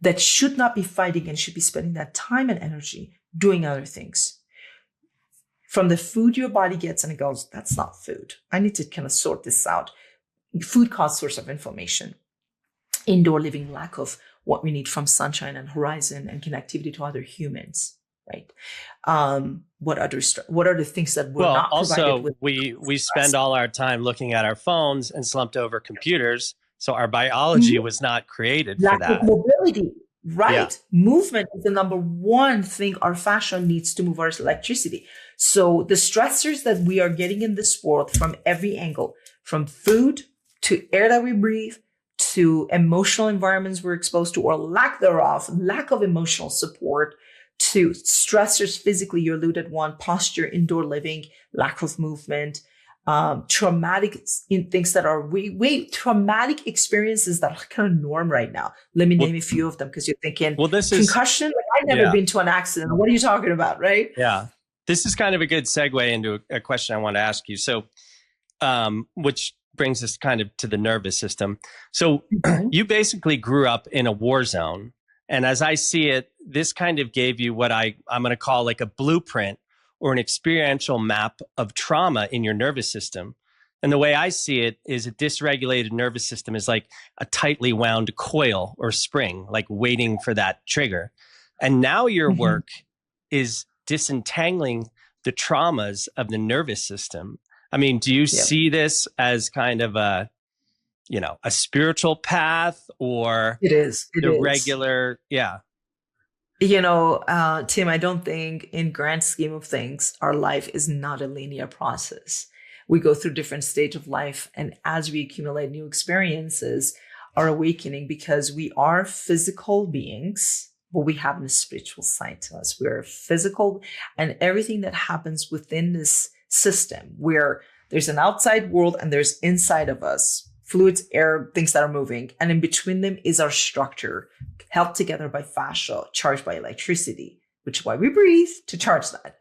that should not be fighting and should be spending that time and energy doing other things? From the food your body gets and it goes, that's not food. I need to kind of sort this out. Food causes source of inflammation. Indoor living, lack of what we need from sunshine and horizon and connectivity to other humans, right? What are the things that we're not provided with? We spend all our time looking at our phones and slumped over computers. So our biology was not created for that. Lack of mobility, right? Yeah. Movement is the number one thing our fascia needs to move our electricity. So the stressors that we are getting in this world from every angle, from food to air that we breathe, to emotional environments we're exposed to or lack thereof, lack of emotional support, to stressors physically, you alluded one, posture, indoor living, lack of movement, traumatic things that are traumatic experiences that are kind of norm right now. Let me name a few of them because you're thinking, concussion? Like, I've never been to an accident. What are you talking about, right? Yeah. This is kind of a good segue into a question I want to ask you. So, which brings us kind of to the nervous system. So you basically grew up in a war zone. And as I see it, this kind of gave you what I'm going to call like a blueprint or an experiential map of trauma in your nervous system. And the way I see it is a dysregulated nervous system is like a tightly wound coil or spring, like waiting for that trigger. And now your work is disentangling the traumas of the nervous system. I mean, do you see this as kind of a spiritual path or regular? Yeah. Tim, I don't think in grand scheme of things, our life is not a linear process. We go through different stages of life. And as we accumulate new experiences, our awakening, because we are physical beings, but we have a spiritual side to us. We're physical and everything that happens within this system where there's an outside world and there's inside of us, fluids, air, things that are moving. And in between them is our structure held together by fascia, charged by electricity, which is why we breathe to charge that,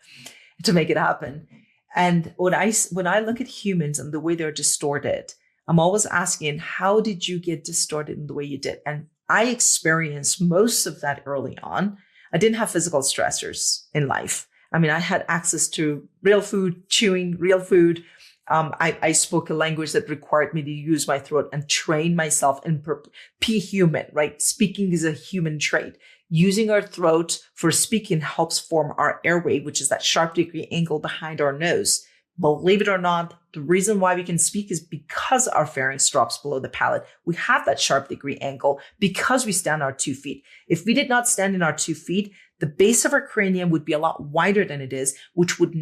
to make it happen. And when I look at humans and the way they're distorted, I'm always asking, how did you get distorted in the way you did? And I experienced most of that early on. I didn't have physical stressors in life. I mean, I had access to real food, chewing real food. I spoke a language that required me to use my throat and train myself in human, right? Speaking is a human trait. Using our throat for speaking helps form our airway, which is that sharp degree angle behind our nose. Believe it or not, The reason why we can speak is because our pharynx drops below the palate. We have that sharp degree angle because we stand on our 2 feet. If we did not stand in our 2 feet, the base of our cranium would be a lot wider than it is, which would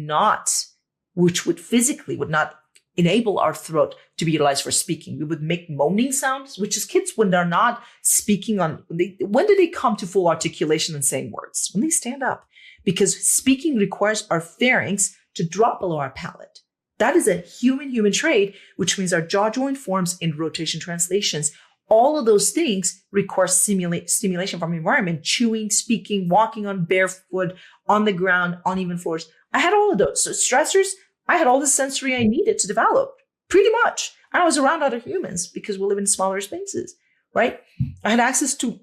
physically not enable our throat to be utilized for speaking. We would make moaning sounds, which is kids when they're not speaking when do they come to full articulation and saying words? When they stand up, because speaking requires our pharynx to drop below our palate. That is a human trait, which means our jaw joint forms in rotation translations. All of those things require stimulation from the environment, chewing, speaking, walking on barefoot, on the ground, uneven floors. I had all of those. So stressors, I had all the sensory I needed to develop, pretty much. And I was around other humans because we live in smaller spaces, right? I had access to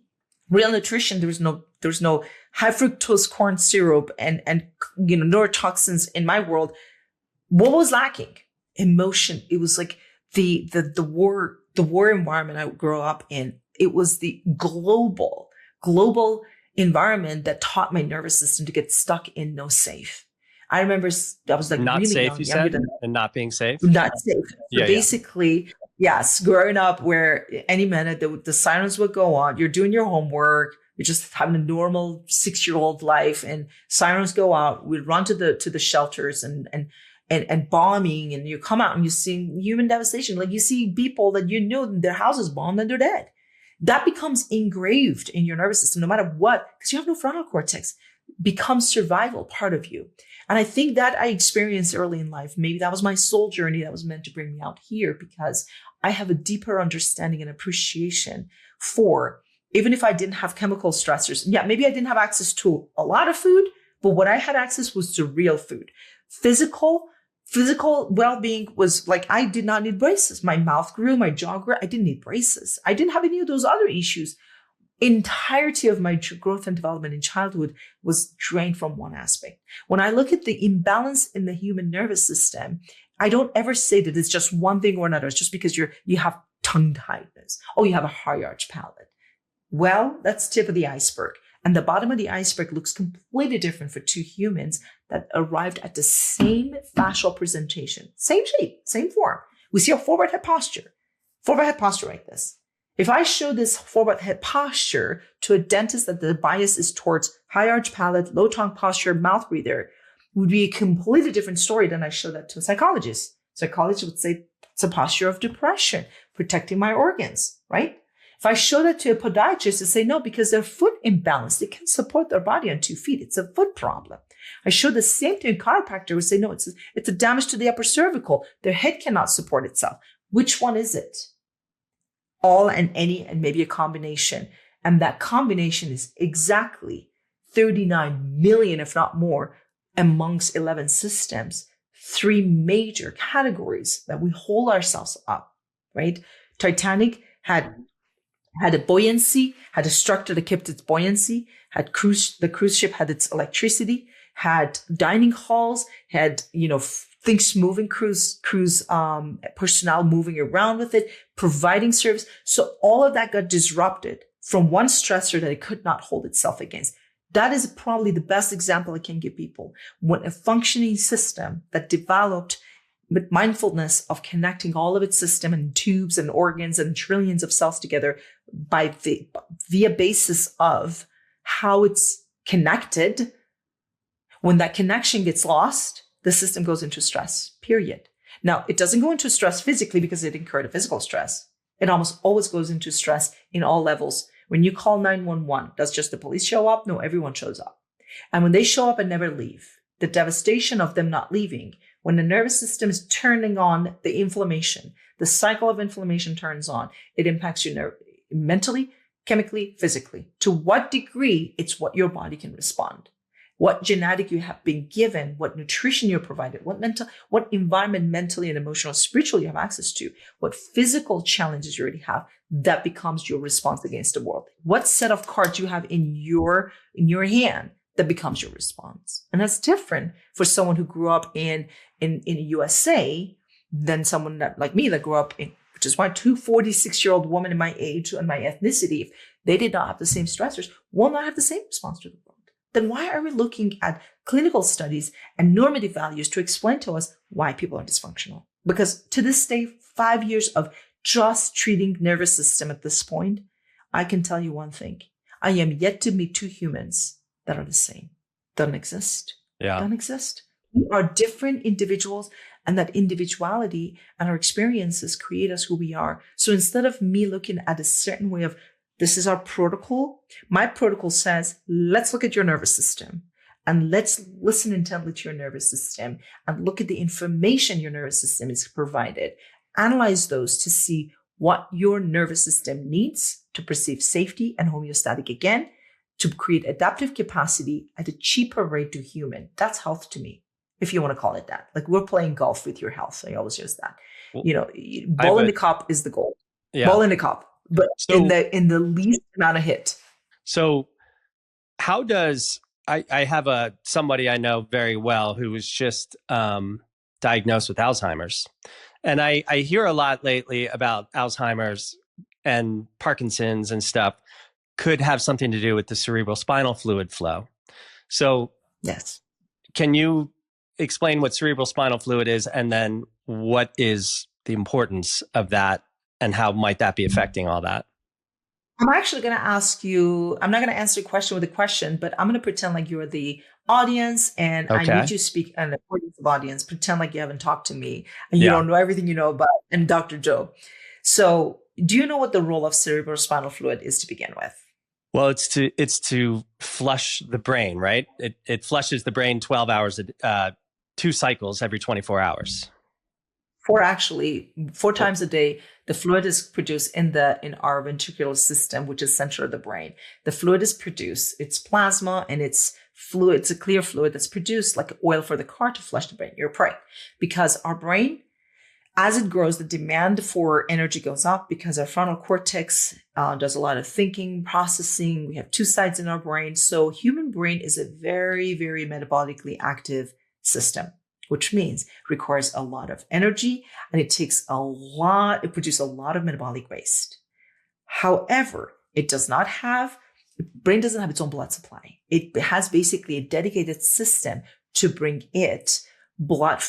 real nutrition. There was no high fructose corn syrup and neurotoxins in my world. What was lacking? Emotion. It was like the war environment I grew up in. It was the global environment that taught my nervous system to get stuck in no safe. I remember I was like not really safe, young, you said, and not being safe. Not safe. So basically, yes, growing up where any minute the sirens would go on, you're doing your homework, you're just having a normal 6-year-old life, and sirens go out. We'd run to the shelters and bombing, and you come out and you see human devastation. Like you see people that you know their house is bombed and they're dead. That becomes engraved in your nervous system, no matter what, because you have no frontal cortex. Becomes survival part of you. And I think that I experienced early in life. Maybe that was my soul journey that was meant to bring me out here, because I have a deeper understanding and appreciation for, even if I didn't have chemical stressors. Yeah, maybe I didn't have access to a lot of food, but what I had access was to real food. Physical well-being was like, I did not need braces. My mouth grew, my jaw grew. I didn't need braces. I didn't have any of those other issues. Entirety of my growth and development in childhood was drained from one aspect. When I look at the imbalance in the human nervous system, I don't ever say that it's just one thing or another. It's just because you have tongue tightness. Oh, you have a high arch palate. Well, that's tip of the iceberg. And the bottom of the iceberg looks completely different for two humans that arrived at the same fascial presentation, same shape, same form. We see a forward head posture like this. If I show this forward head posture to a dentist that the bias is towards high arch palate, low tongue posture, mouth breather, it would be a completely different story than I show that to a psychologist. Psychologists would say it's a posture of depression, protecting my organs, right? If I show that to a podiatrist, they say no, because they're foot imbalanced. They can't support their body on 2 feet. It's a foot problem. I show the same to a chiropractor, would say no, it's a damage to the upper cervical. Their head cannot support itself. Which one is it? All and any, and maybe a combination. And that combination is exactly 39 million, if not more, amongst 11 systems, 3 major categories that we hold ourselves up, right? Titanic had a buoyancy, had a structure that kept its buoyancy, the cruise ship had its electricity, had dining halls, had, things moving, cruise personnel moving around with it, providing service. So all of that got disrupted from one stressor that it could not hold itself against. That is probably the best example I can give people. When a functioning system that developed with mindfulness of connecting all of its system and tubes and organs and trillions of cells together via basis of how it's connected, when that connection gets lost, the system goes into stress, period. Now, it doesn't go into stress physically because it incurred a physical stress. It almost always goes into stress in all levels. When you call 911, does just the police show up? No, everyone shows up. And when they show up and never leave, the devastation of them not leaving, when the nervous system is turning on the inflammation, the cycle of inflammation turns on, it impacts your nerve mentally, chemically, physically. To what degree, it's what your body can respond. What genetic you have been given, what nutrition you're provided, what environment mentally and emotional, spiritually you have access to, what physical challenges you already have, that becomes your response against the world. What set of cards you have in your hand, that becomes your response. And that's different for someone who grew up in USA than someone like me that grew up in, which is why 246-year-old women in my age and my ethnicity, if they did not have the same stressors, will not have the same response to the world. Then why are we looking at clinical studies and normative values to explain to us why people are dysfunctional? Because to this day, 5 years of just treating nervous system at this point, I can tell you one thing. I am yet to meet two humans that are the same. Don't exist. Yeah. Don't exist. We are different individuals, and that individuality and our experiences create us who we are. So instead of me looking at a certain way of, this is our protocol, my protocol says, let's look at your nervous system and let's listen intently to your nervous system and look at the information your nervous system is provided. Analyze those to see what your nervous system needs to perceive safety and homeostatic again, to create adaptive capacity at a cheaper rate to human. That's health to me, if you want to call it that. Like, we're playing golf with your health. I always use that. Well, Ball in the cup is the goal. Yeah. Ball in the cup, but in the least amount of hit. So how does, I have somebody I know very well who was just diagnosed with Alzheimer's. And I hear a lot lately about Alzheimer's and Parkinson's and stuff could have something to do with the cerebral spinal fluid flow. So yes, can you explain what cerebral spinal fluid is, and then what is the importance of that, and how might that be affecting all that? I'm actually going to ask you, I'm not going to answer your question with a question, but I'm going to pretend like you're the audience, and Okay. I need you to speak an audience of audience. Pretend like you haven't talked to me and you don't know everything you know about and Dr. Joe. So do you know what the role of cerebral spinal fluid is to begin with? Well, it's to flush the brain, right? It flushes the brain 12 hours, 2 cycles every 24 hours. 4 times a day. The fluid is produced in our ventricular system, which is center of the brain. The fluid is produced. It's plasma, and it's fluid. It's a clear fluid that's produced like oil for the car to flush the brain. You're right. Because our brain, as it grows, the demand for energy goes up because our frontal cortex does a lot of thinking, processing. We have 2 sides in our brain. So human brain is a very, very metabolically active system, which means requires a lot of energy, and it produces a lot of metabolic waste. However, brain doesn't have its own blood supply. It has basically a dedicated system to bring it blood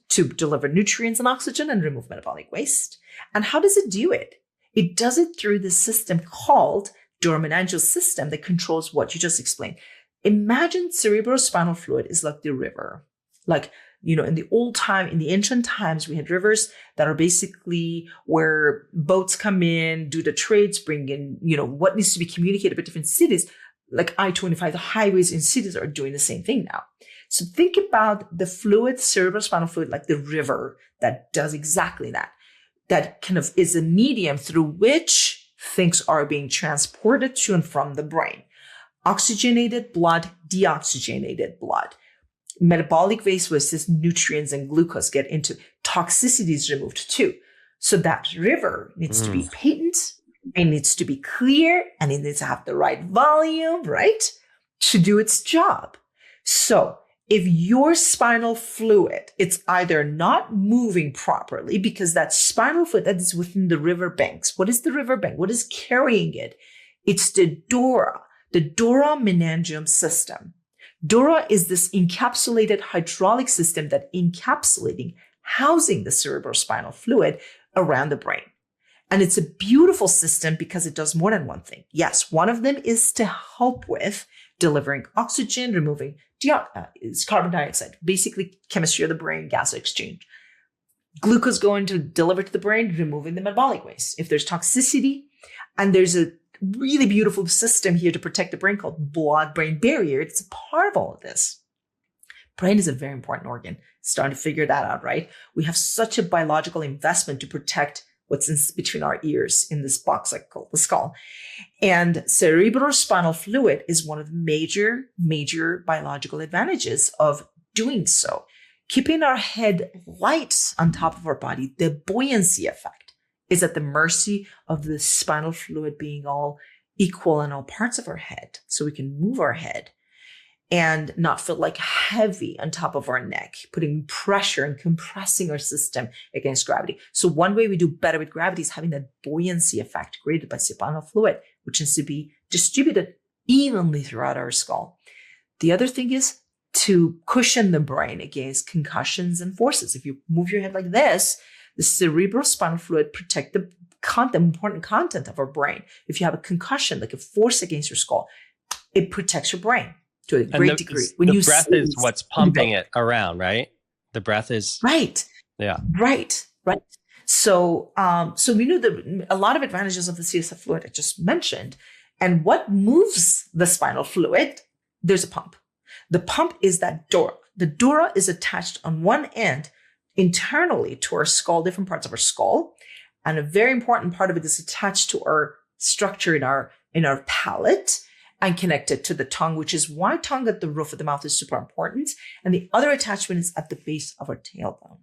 to deliver nutrients and oxygen and remove metabolic waste. And how does it do it? It does it through the system called dopaminergic system that controls what you just explained. Imagine cerebrospinal fluid is like the river. Like, in the ancient times, we had rivers that are basically where boats come in, do the trades, bring in, what needs to be communicated with different cities. Like I-25, the highways in cities are doing the same thing now. So think about the fluid, cerebrospinal fluid, like the river that does exactly that. That kind of is a medium through which things are being transported to and from the brain. Oxygenated blood, deoxygenated blood. Metabolic waste versus nutrients and glucose get into toxicities removed too. So that river needs to be patent, it needs to be clear, and it needs to have the right volume, right, to do its job. So if your spinal fluid, it's either not moving properly because that spinal fluid that is within the river banks. What is the river bank? What is carrying it? It's the dura meningeum system. Dura is this encapsulated hydraulic system that housing the cerebrospinal fluid around the brain. And it's a beautiful system because it does more than one thing. Yes, one of them is to help with delivering oxygen, removing carbon dioxide, basically chemistry of the brain, gas exchange. Glucose going to deliver to the brain, removing the metabolic waste. If there's toxicity, and there's a really beautiful system here to protect the brain called blood-brain barrier. It's a part of all of this. Brain is a very important organ. Starting to figure that out, right? We have such a biological investment to protect what's in between our ears in this box I call the skull. And cerebrospinal fluid is one of the major biological advantages of doing so. Keeping our head light on top of our body, the buoyancy effect is at the mercy of the spinal fluid being all equal in all parts of our head. So we can move our head and not feel like heavy on top of our neck, putting pressure and compressing our system against gravity. So one way we do better with gravity is having that buoyancy effect created by spinal fluid, which needs to be distributed evenly throughout our skull. The other thing is to cushion the brain against concussions and forces. If you move your head like this, the cerebrospinal fluid protect the important content of our brain. If you have a concussion, like a force against your skull, it protects your brain to a great degree. When the breath is what's pumping it around, right? The breath is right. Yeah. Right. So, so we knew that a lot of advantages of the CSF fluid I just mentioned. And what moves the spinal fluid? There's a pump. The pump is that dura. The dura is attached on one end internally to our skull, different parts of our skull. And a very important part of it is attached to our structure in our palate and connected to the tongue, which is why tongue at the roof of the mouth is super important. And the other attachment is at the base of our tailbone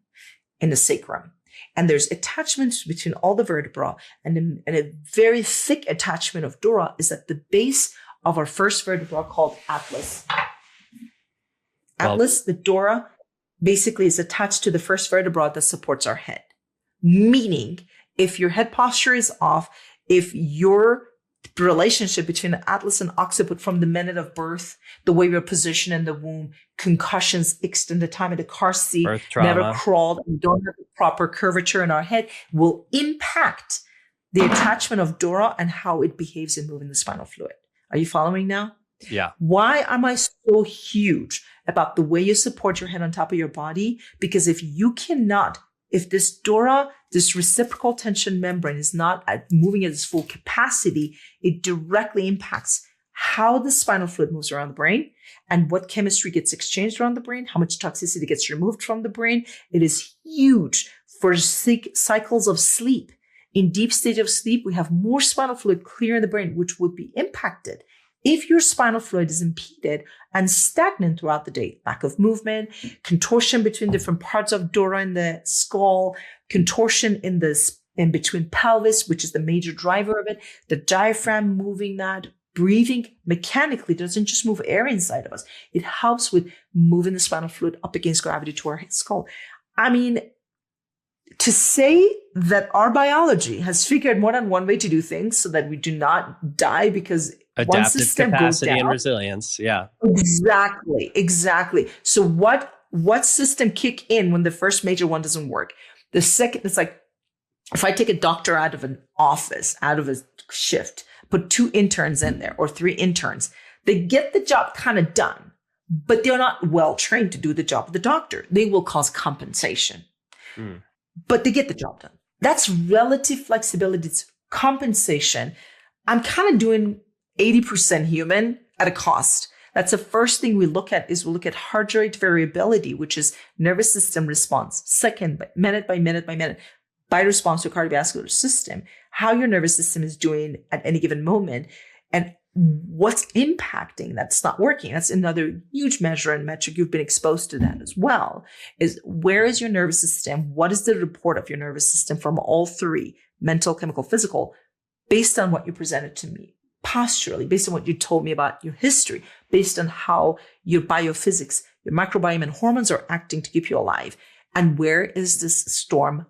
in the sacrum. And there's attachments between all the vertebrae, and a very thick attachment of dura is at the base of our first vertebra called atlas. Atlas, the dura, basically is attached to the first vertebra that supports our head. Meaning, if your head posture is off, if your relationship between the atlas and occiput from the minute of birth, the way we're positioned in the womb, concussions, extended time in the car seat, never crawled, and don't have the proper curvature in our head, will impact the attachment of dura and how it behaves in moving the spinal fluid. Are you following now? Yeah. Why am I so huge about the way you support your head on top of your body? Because if this dura, this reciprocal tension membrane is not moving at its full capacity, it directly impacts how the spinal fluid moves around the brain and what chemistry gets exchanged around the brain, how much toxicity gets removed from the brain. It is huge for cycles of sleep. In deep state of sleep, we have more spinal fluid clear in the brain, which would be impacted if your spinal fluid is impeded and stagnant throughout the day. Lack of movement, contortion between different parts of dura in the skull, contortion in between pelvis, which is the major driver of it, the diaphragm moving that. Breathing mechanically doesn't just move air inside of us. It helps with moving the spinal fluid up against gravity to our skull. I mean, to say that our biology has figured more than one way to do things so that we do not die because one system goes down. And resilience. Yeah. Exactly. So what system kick in when the first major one doesn't work? The second, it's like, if I take a doctor out of an office, out of a shift, put 2 interns in there or 3 interns, they get the job kind of done, but they're not well trained to do the job of the doctor. They will cause compensation, but they get the job done. That's relative flexibility. It's compensation. I'm kind of doing 80% human at a cost. That's the first thing we look at heart rate variability, which is nervous system response, second, minute by minute by minute, by response to cardiovascular system, how your nervous system is doing at any given moment, and what's impacting that's not working. That's another huge measure and metric. You've been exposed to that as well, is where is your nervous system? What is the report of your nervous system from all 3, mental, chemical, physical, based on what you presented to me, posturally, based on what you told me about your history, based on how your biophysics, your microbiome and hormones are acting to keep you alive. And where is this storm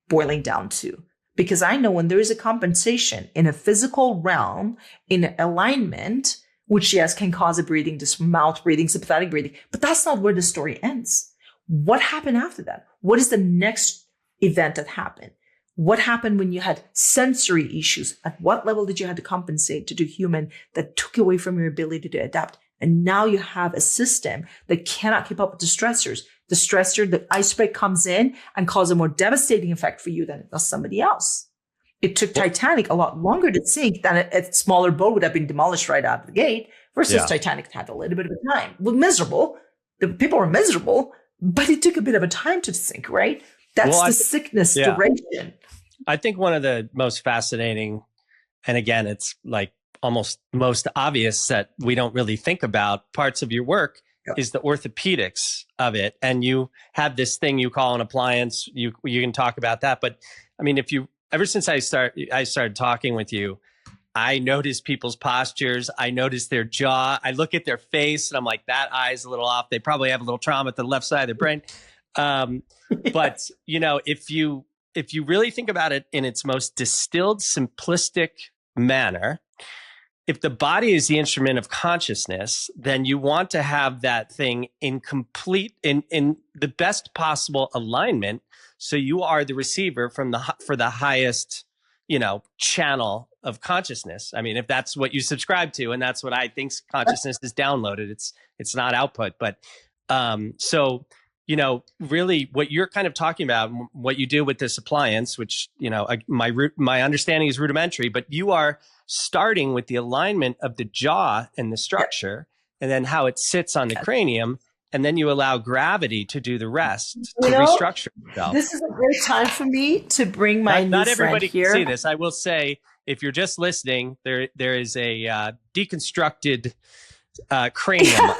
boiling down to? Because I know when there is a compensation in a physical realm, in alignment, which yes, can cause a breathing, mouth breathing, sympathetic breathing, but that's not where the story ends. What happened after that? What is the next event that happened? What happened when you had sensory issues? At what level did you have to compensate to do human that took away from your ability to adapt? And now you have a system that cannot keep up with the stressors. The stressor, the iceberg comes in and causes a more devastating effect for you than it does somebody else. It took Titanic a lot longer to sink than a smaller boat would have been demolished right out of the gate, versus Titanic had a little bit of a time. Well, miserable. The people were miserable, but it took a bit of a time to sink, right? That's the sickness duration. I think one of the most fascinating, and again, it's like almost most obvious that we don't really think about parts of your work, is the orthopedics of it. And you have this thing you call an appliance. You can talk about that. But I mean, ever since I started talking with you, I notice people's postures. I notice their jaw. I look at their face and I'm like, that eye's a little off. They probably have a little trauma at the left side of their brain. But if you really think about it in its most distilled, simplistic manner, if the body is the instrument of consciousness, then you want to have that thing in the best possible alignment. So you are the receiver for the highest, channel of consciousness. I mean, if that's what you subscribe to, and that's what I think consciousness is downloaded, it's not output. But so, really what you're kind of talking about, what you do with this appliance, which, my understanding is rudimentary, but you are starting with the alignment of the jaw and the structure, and then how it sits on the cranium. And then you allow gravity to do the rest, to restructure itself. This is a great time for me to bring my not new everybody friend here. Can see this. I will say, if you're just listening, there is a deconstructed cranium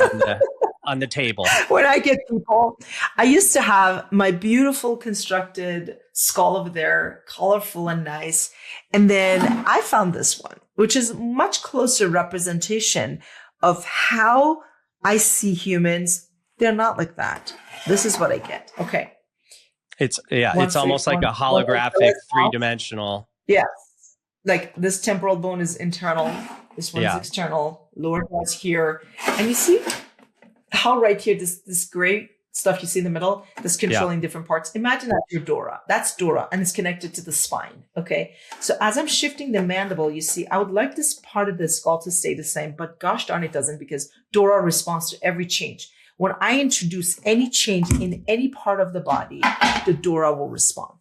on the table. When I get people, I used to have my beautiful constructed skull over there, colorful and nice. And then I found this one, which is much closer representation of how I see humans. They're not like that. This is what I get. Okay. It's almost like a holographic, three-dimensional. Yes. Like this temporal bone is internal. This one is external. Lower jaw's here. And you see how right here, this gray stuff you see in the middle, that's controlling different parts. Imagine that's your dora. That's dora, and it's connected to the spine. Okay. So as I'm shifting the mandible, you see, I would like this part of the skull to stay the same, but gosh darn it doesn't, because dora responds to every change. When I introduce any change in any part of the body, the dora will respond.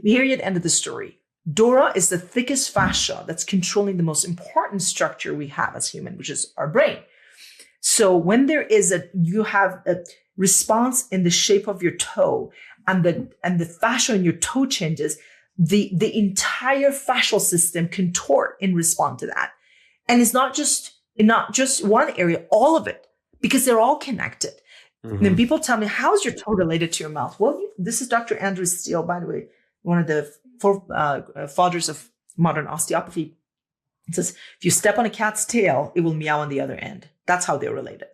Period. End of the story. Dora is the thickest fascia that's controlling the most important structure we have as human, which is our brain. So when you have a response in the shape of your toe, and the fascia in your toe changes, the entire fascial system contort in response to that. And it's not just one area, all of it, because they're all connected. Mm-hmm. And people tell me, how's your toe related to your mouth? Well, this is Dr. Andrew Steele, by the way, one of the fathers of modern osteopathy. It says, if you step on a cat's tail, it will meow on the other end. That's how they're related.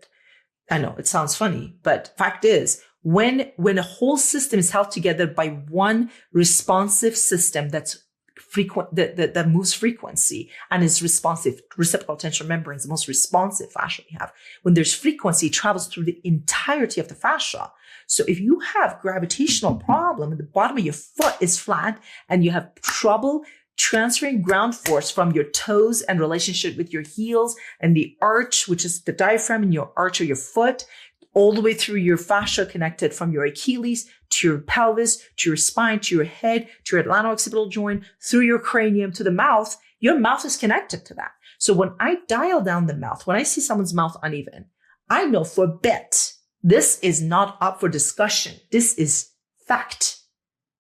I know it sounds funny, but fact is, when a whole system is held together by one responsive system that's frequent, that moves frequency and is responsive, reciprocal tension membrane is the most responsive fascia we have. When there's frequency, it travels through the entirety of the fascia. So if you have gravitational problem and the bottom of your foot is flat and you have trouble transferring ground force from your toes and relationship with your heels and the arch, which is the diaphragm in your arch of your foot, all the way through your fascia connected from your Achilles to your pelvis, to your spine, to your head, to your atlanto-occipital joint, through your cranium to the mouth, your mouth is connected to that. So when I dial down the mouth, when I see someone's mouth uneven, I know for a bet this is not up for discussion. This is fact.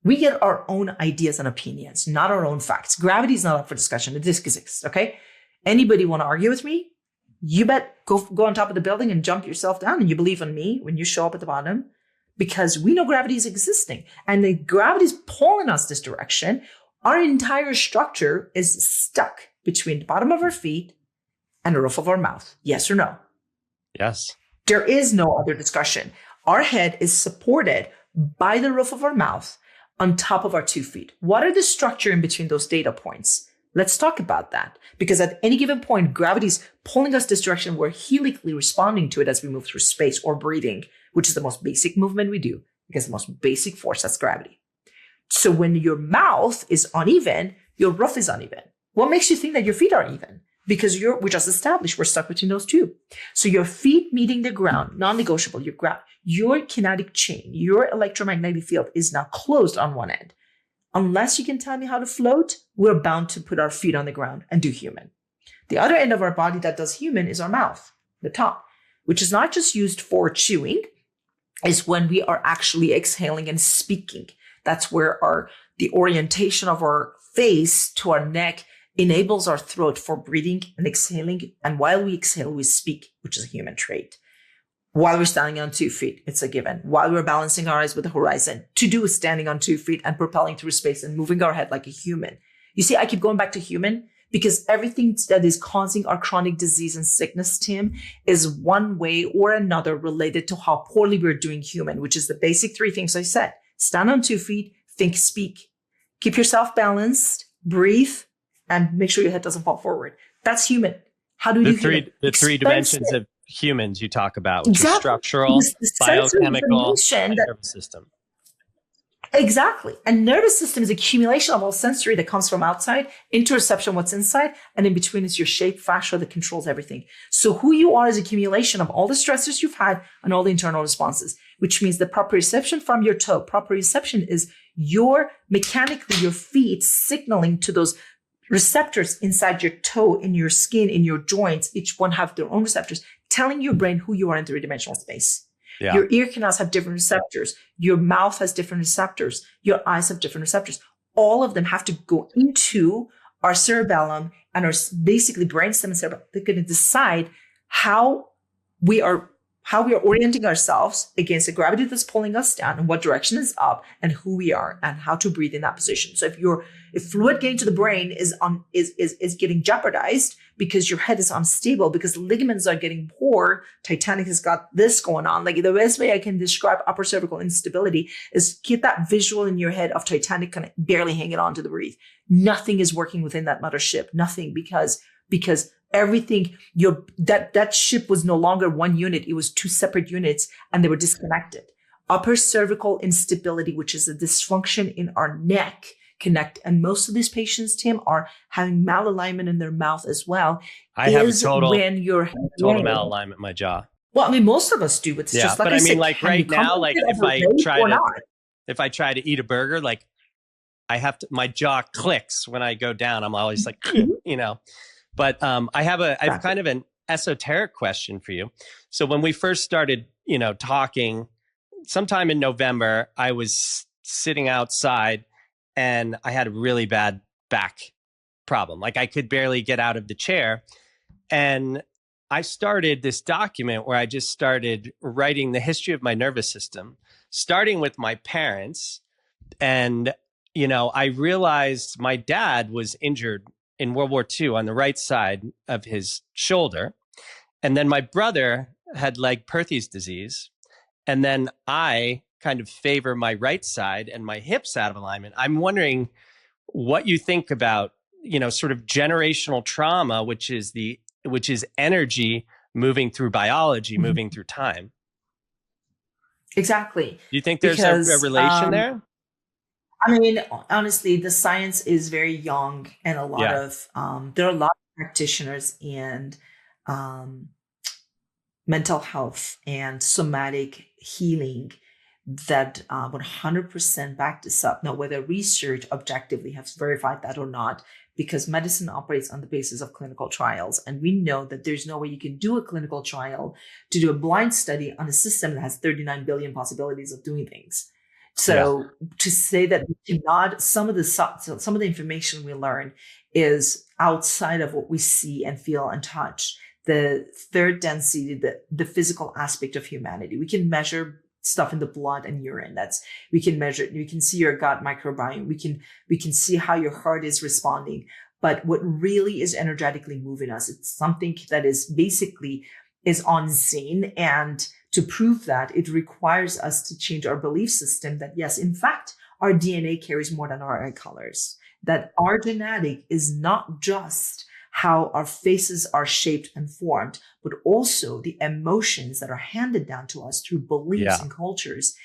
We get our own ideas and opinions, not our own facts. Gravity is not up for discussion. It exists, okay? Anybody want to argue with me? You bet go on top of the building and jump yourself down, and you believe in me when you show up at the bottom, because we know gravity is existing and the gravity is pulling us this direction. Our entire structure is stuck between the bottom of our feet and the roof of our mouth. Yes or no? Yes. There is no other discussion. Our head is supported by the roof of our mouth on top of our 2 feet. What are the structure in between those data points? Let's talk about that, because at any given point, gravity is pulling us this direction. We're helically responding to it as we move through space or breathing, which is the most basic movement we do, because the most basic force, that's gravity. So when your mouth is uneven, your roof is uneven. What makes you think that your feet are even? Because we just established we're stuck between those two. So your feet meeting the ground, non-negotiable. Your kinetic chain, your electromagnetic field is now closed on one end. Unless you can tell me how to float, we're bound to put our feet on the ground and do human. The other end of our body that does human is our mouth, the top, which is not just used for chewing, is when we are actually exhaling and speaking. That's where the orientation of our face to our neck enables our throat for breathing and exhaling. And while we exhale, we speak, which is a human trait. While we're standing on 2 feet, it's a given. While we're balancing our eyes with the horizon, to do is standing on 2 feet and propelling through space and moving our head like a human. You see, I keep going back to human because everything that is causing our chronic disease and sickness, Tim, is one way or another related to how poorly we're doing human, which is the basic 3 things I said. Stand on 2 feet, think, speak. Keep yourself balanced, breathe, and make sure your head doesn't fall forward. That's human. How do The you heal? three dimensions of humans you talk about, which are Exactly. structural, Because the sensory biochemical, information and that nervous system. exactly. And nervous system is accumulation of all sensory that comes from outside, interoception, what's inside, and in between is your shape, fascia that controls everything. So who you are is accumulation of all the stressors you've had and all the internal responses, which means the proprioception from your toe. Proprioception is mechanically your feet signaling to those receptors inside your toe, in your skin, in your joints. Each one have their own receptors, telling your brain who you are in three-dimensional space. Yeah. Your ear canals have different receptors. Your mouth has different receptors. Your eyes have different receptors. All of them have to go into our cerebellum and our basically brainstem and cerebellum. They're going to decide how we are orienting ourselves against the gravity that's pulling us down and what direction is up and who we are and how to breathe in that position. So if fluid getting to the brain is getting jeopardized because your head is unstable, because ligaments are getting poor, Titanic has got this going on. Like the best way I can describe upper cervical instability is get that visual in your head of Titanic kind of barely hanging on to the reef. Nothing is working within that mothership. Nothing because everything, that ship was no longer one unit. It was two separate units and they were disconnected. Upper cervical instability, which is a dysfunction in our neck, connect. And most of these patients, Tim, are having malalignment in their mouth as well. I have a total malalignment in my jaw. Well, I mean, most of us do. It's just like but I mean, like right now, like if I try to eat a burger, like my jaw clicks when I go down. I'm always like, you know. But I have kind of an esoteric question for you. So when we first started, talking, sometime in November, I was sitting outside and I had a really bad back problem. Like I could barely get out of the chair. And I started this document where I just started writing the history of my nervous system, starting with my parents. And, I realized my dad was injured in World War II on the right side of his shoulder. And then my brother had Legg-Perthes disease. And then I kind of favor my right side and my hips out of alignment. I'm wondering what you think about, sort of generational trauma, which is energy moving through biology, moving through time. Exactly. Do you think there's a relation there? I mean, honestly, the science is very young, and there are a lot of practitioners in mental health and somatic healing that 100% back this up. Now, whether research objectively has verified that or not, because medicine operates on the basis of clinical trials. And we know that there's no way you can do a clinical trial to do a blind study on a system that has 39 billion possibilities of doing things. So to say that we cannot, some of the information we learn is outside of what we see and feel and touch. The third density, the physical aspect of humanity. We can measure stuff in the blood and urine. We can see your gut microbiome. We can see how your heart is responding. But what really is energetically moving us, it's something that is basically unseen. And to prove that, it requires us to change our belief system that yes, in fact, our DNA carries more than our eye colors, that our genetic is not just how our faces are shaped and formed, but also the emotions that are handed down to us through beliefs and cultures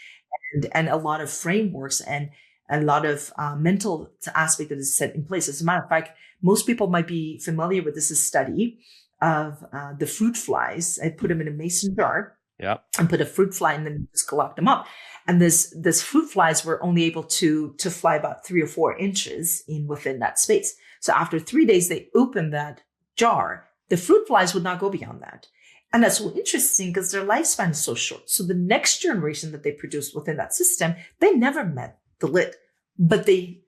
and a lot of frameworks and a lot of mental aspect that is set in place. As a matter of fact, most people might be familiar with this study of the fruit flies. I put them in a mason jar. And put a fruit fly and then just collect them up. And this fruit flies were only able to fly about 3 or 4 inches within that space. So after 3 days, they opened that jar. The fruit flies would not go beyond that. And that's so interesting because their lifespan is so short. So the next generation that they produced within that system, they never met the lid, but they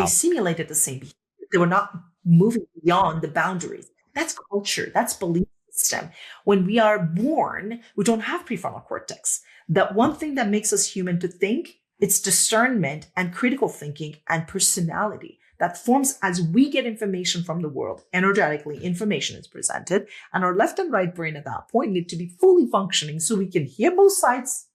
simulated the same behavior. They were not moving beyond the boundaries. That's culture. That's belief system. When we are born, we don't have prefrontal cortex. That one thing that makes us human to think, it's discernment and critical thinking and personality that forms as we get information from the world. Energetically, information is presented, and our left and right brain at that point need to be fully functioning so we can hear both sides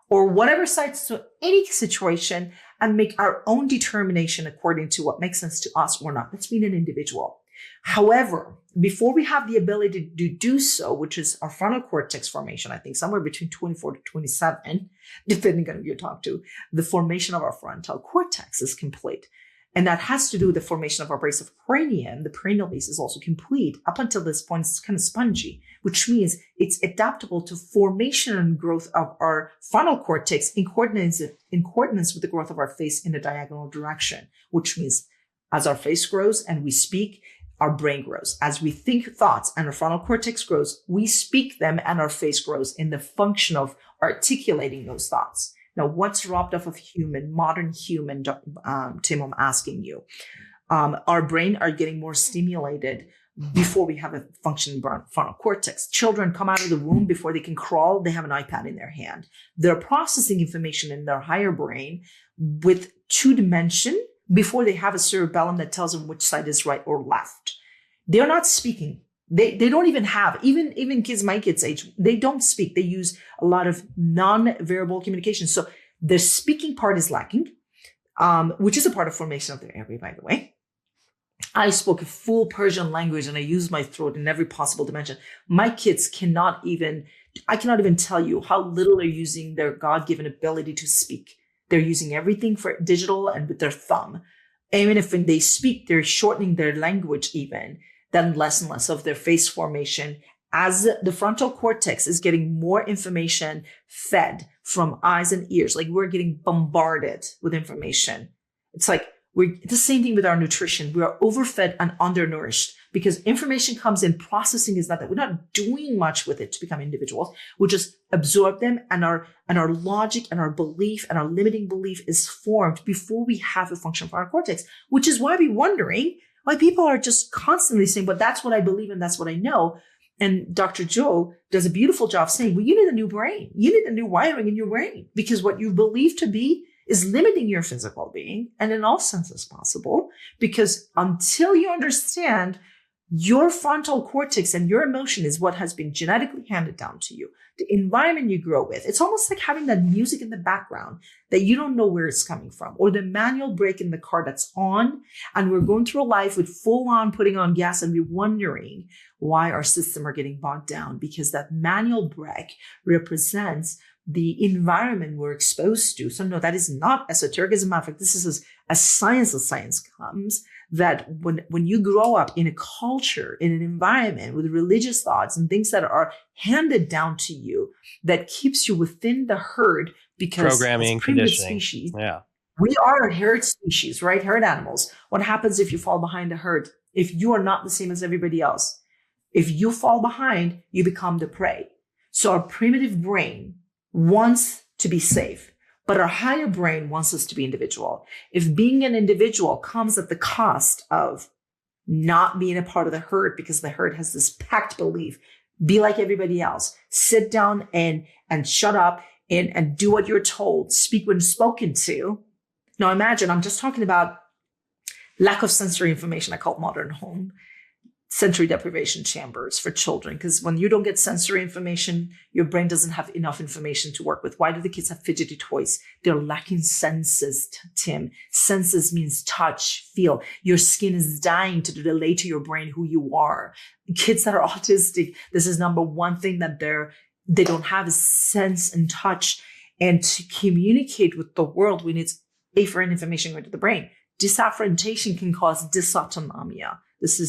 or whatever sides to any situation and make our own determination according to what makes sense to us or not. Let's be an individual. However, before we have the ability to do so, which is our frontal cortex formation, I think somewhere between 24 to 27, depending on who you talk to, the formation of our frontal cortex is complete. And that has to do with the formation of our base of cranium. The cranial base is also complete. Up until this point, it's kind of spongy, which means it's adaptable to formation and growth of our frontal cortex in coordinates with the growth of our face in a diagonal direction, which means as our face grows and we speak, our brain grows. As we think thoughts and our frontal cortex grows, we speak them and our face grows in the function of articulating those thoughts. Now, what's robbed off of modern human, Tim, I'm asking you. Our brain are getting more stimulated before we have a functioning frontal cortex. Children come out of the womb before they can crawl, they have an iPad in their hand. They're processing information in their higher brain with 2 dimension before they have a cerebellum that tells them which side is right or left. They're not speaking. They don't even have, even kids my kids' age, they don't speak. They use a lot of non-verbal communication. So the speaking part is lacking, which is a part of formation of the airway, by the way. I spoke a full Persian language and I use my throat in every possible dimension. My kids I cannot even tell you how little they're using their God-given ability to speak. They're using everything for digital and with their thumb. Even if when they speak, they're shortening their language even. Then less and less of their face formation as the frontal cortex is getting more information fed from eyes and ears. Like we're getting bombarded with information. It's like the same thing with our nutrition. We are overfed and undernourished because information comes in. Processing is not that. We're not doing much with it to become individuals. We just absorb them, and our logic and our belief and our limiting belief is formed before we have a function for our cortex, which is why we're wondering why people are just constantly saying, but that's what I believe and that's what I know. And Dr. Joe does a beautiful job saying, well, you need a new brain. You need a new wiring in your brain because what you believe to be is limiting your physical being and in all senses possible. Because until you understand your frontal cortex and your emotion is what has been genetically handed down to you, the environment you grow with, it's almost like having that music in the background that you don't know where it's coming from, or the manual brake in the car that's on, and we're going through life with full on putting on gas and we're wondering why our system are getting bogged down, because that manual brake represents the environment we're exposed to. So no, that is not esoteric. As a matter of fact, this is as science comes, that when you grow up in a culture, in an environment with religious thoughts and things that are handed down to you, that keeps you within the herd, because programming, conditioning. Species, yeah. We are a herd species, right? Herd animals. What happens if you fall behind the herd? If you are not the same as everybody else, if you fall behind, you become the prey. So our primitive brain wants to be safe, but our higher brain wants us to be individual. If being an individual comes at the cost of not being a part of the herd, because the herd has this packed belief, be like everybody else, sit down and shut up and do what you're told, speak when spoken to. Now imagine, I'm just talking about lack of sensory information. I call it modern home. Sensory deprivation chambers for children, because when you don't get sensory information, your brain doesn't have enough information to work with. Why do the kids have fidgety toys? They're lacking senses, Tim. Senses means touch, feel. Your skin is dying to relate to your brain who you are. Kids that are autistic, this is number one thing that they don't have is sense and touch. And to communicate with the world, we need afferent information going to the brain. Disafferentation can cause dysautonomia. This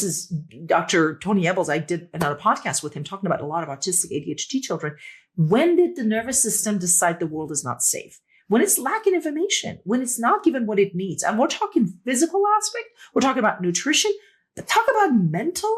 is Dr. Tony Ebels. I did another podcast with him talking about a lot of autistic ADHD children. When did the nervous system decide the world is not safe? When it's lacking information, when it's not given what it needs. And we're talking physical aspect. We're talking about nutrition. But talk about mental.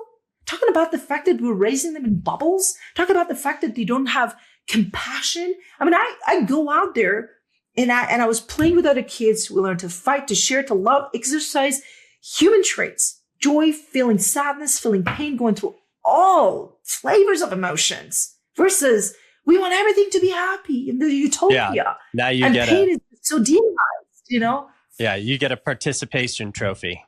Talking about the fact that we're raising them in bubbles. Talk about the fact that they don't have compassion. I mean, I go out there and I was playing with other kids who learn to fight, to share, to love, exercise, human traits. Joy, feeling sadness, feeling pain, going through all flavors of emotions, versus we want everything to be happy in the utopia. Yeah. Now you and get pain is so demonized, you know? Yeah, you get a participation trophy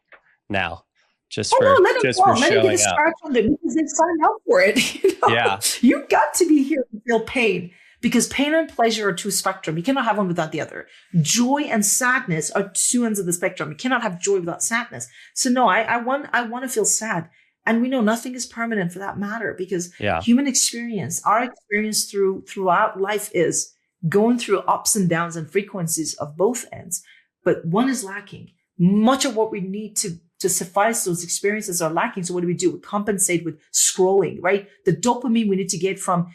now. Just let for them showing get a up. scratch on them because they signed up for it. You know? Yeah. You got to be here to feel pain, because pain and pleasure are two spectrum. You cannot have one without the other. Joy and sadness are two ends of the spectrum. You cannot have joy without sadness. So no, I want to feel sad. And we know nothing is permanent for that matter, because human experience, our experience throughout life is going through ups and downs and frequencies of both ends. But one is lacking. Much of what we need to suffice those experiences are lacking. So what do? We compensate with scrolling, right? The dopamine we need to get from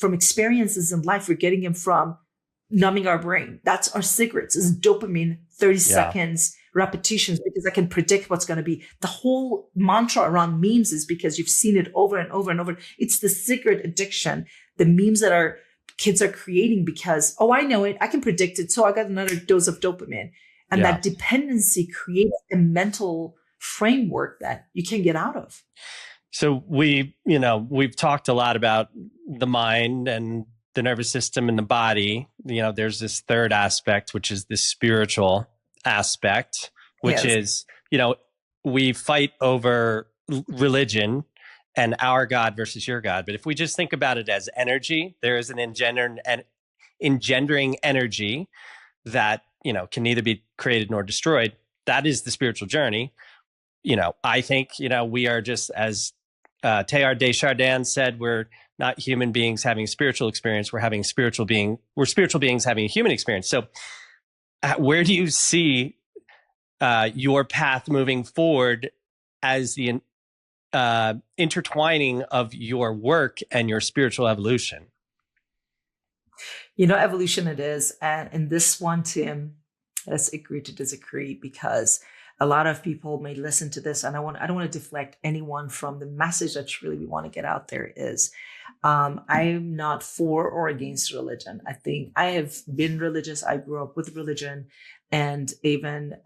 experiences in life, we're getting them from numbing our brain. That's our cigarettes, is dopamine, 30 seconds, repetitions, because I can predict what's going to be. The whole mantra around memes is because you've seen it over and over and over. It's the cigarette addiction, the memes that our kids are creating because, oh, I know it, I can predict it, so I got another dose of dopamine. And that dependency creates a mental framework that you can't get out of. So we've talked a lot about the mind and the nervous system and the body. There's this third aspect, which is the spiritual aspect, which is, we fight over religion and our God versus your God. But if we just think about it as energy, there is an engendering energy that can neither be created nor destroyed. That is the spiritual journey. I think, we are just, as Teilhard de Chardin said, we're not human beings having a spiritual experience. We're spiritual beings having a human experience. So where do you see your path moving forward as the intertwining of your work and your spiritual evolution? Evolution it is. And in this one, Tim, let's agree to disagree, because a lot of people may listen to this, and I don't want to deflect anyone from the message that really we want to get out there is, I'm not for or against religion. I think I have been religious. I grew up with religion. And even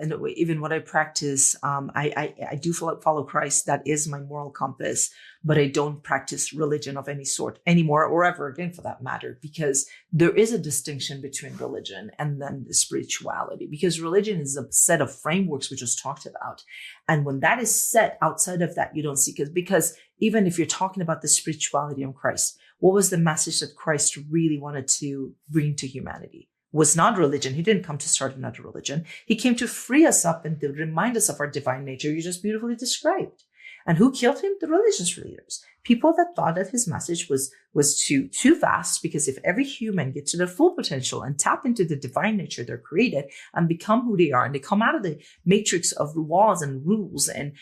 what I practice, I do follow Christ. That is my moral compass, but I don't practice religion of any sort anymore, or ever again for that matter, because there is a distinction between religion and then the spirituality, because religion is a set of frameworks we just talked about. And when that is set outside of that, you don't see, because even if you're talking about the spirituality of Christ, what was the message that Christ really wanted to bring to humanity? Was not religion. He didn't come to start another religion. He came to free us up and to remind us of our divine nature you just beautifully described. And who killed him? The religious leaders. People that thought that his message was too vast, because if every human gets to their full potential and tap into the divine nature they're created and become who they are, and they come out of the matrix of laws and rules and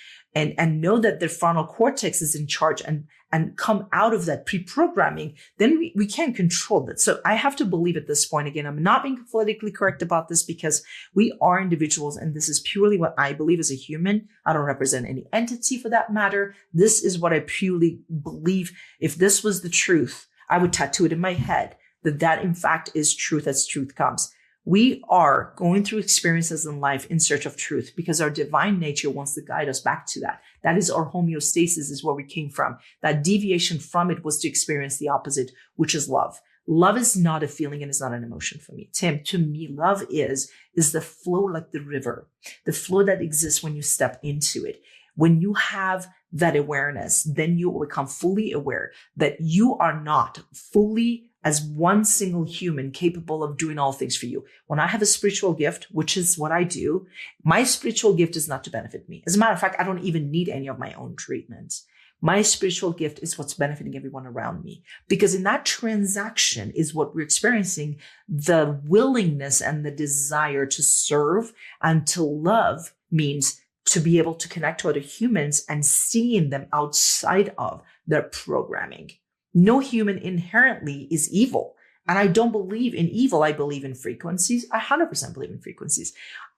know that their frontal cortex is in charge and come out of that pre-programming, then we can't control that. So I have to believe at this point, again, I'm not being politically correct about this, because we are individuals, and this is purely what I believe as a human. I don't represent any entity for that matter. This is what I purely believe. If this was the truth, I would tattoo it in my head that in fact is truth as truth comes. We are going through experiences in life in search of truth, because our divine nature wants to guide us back to that. That is our homeostasis, is where we came from. That deviation from it was to experience the opposite, which is love. Love is not a feeling and is not an emotion for me. Tim, to me, love is the flow like the river, the flow that exists when you step into it. When you have that awareness, then you will become fully aware that you are not fully as one single human capable of doing all things for you. When I have a spiritual gift, which is what I do, my spiritual gift is not to benefit me. As a matter of fact, I don't even need any of my own treatments. My spiritual gift is what's benefiting everyone around me, because in that transaction is what we're experiencing, the willingness and the desire to serve and to love means to be able to connect to other humans and seeing them outside of their programming. No human inherently is evil. And I don't believe in evil. I believe in frequencies. I 100% believe in frequencies.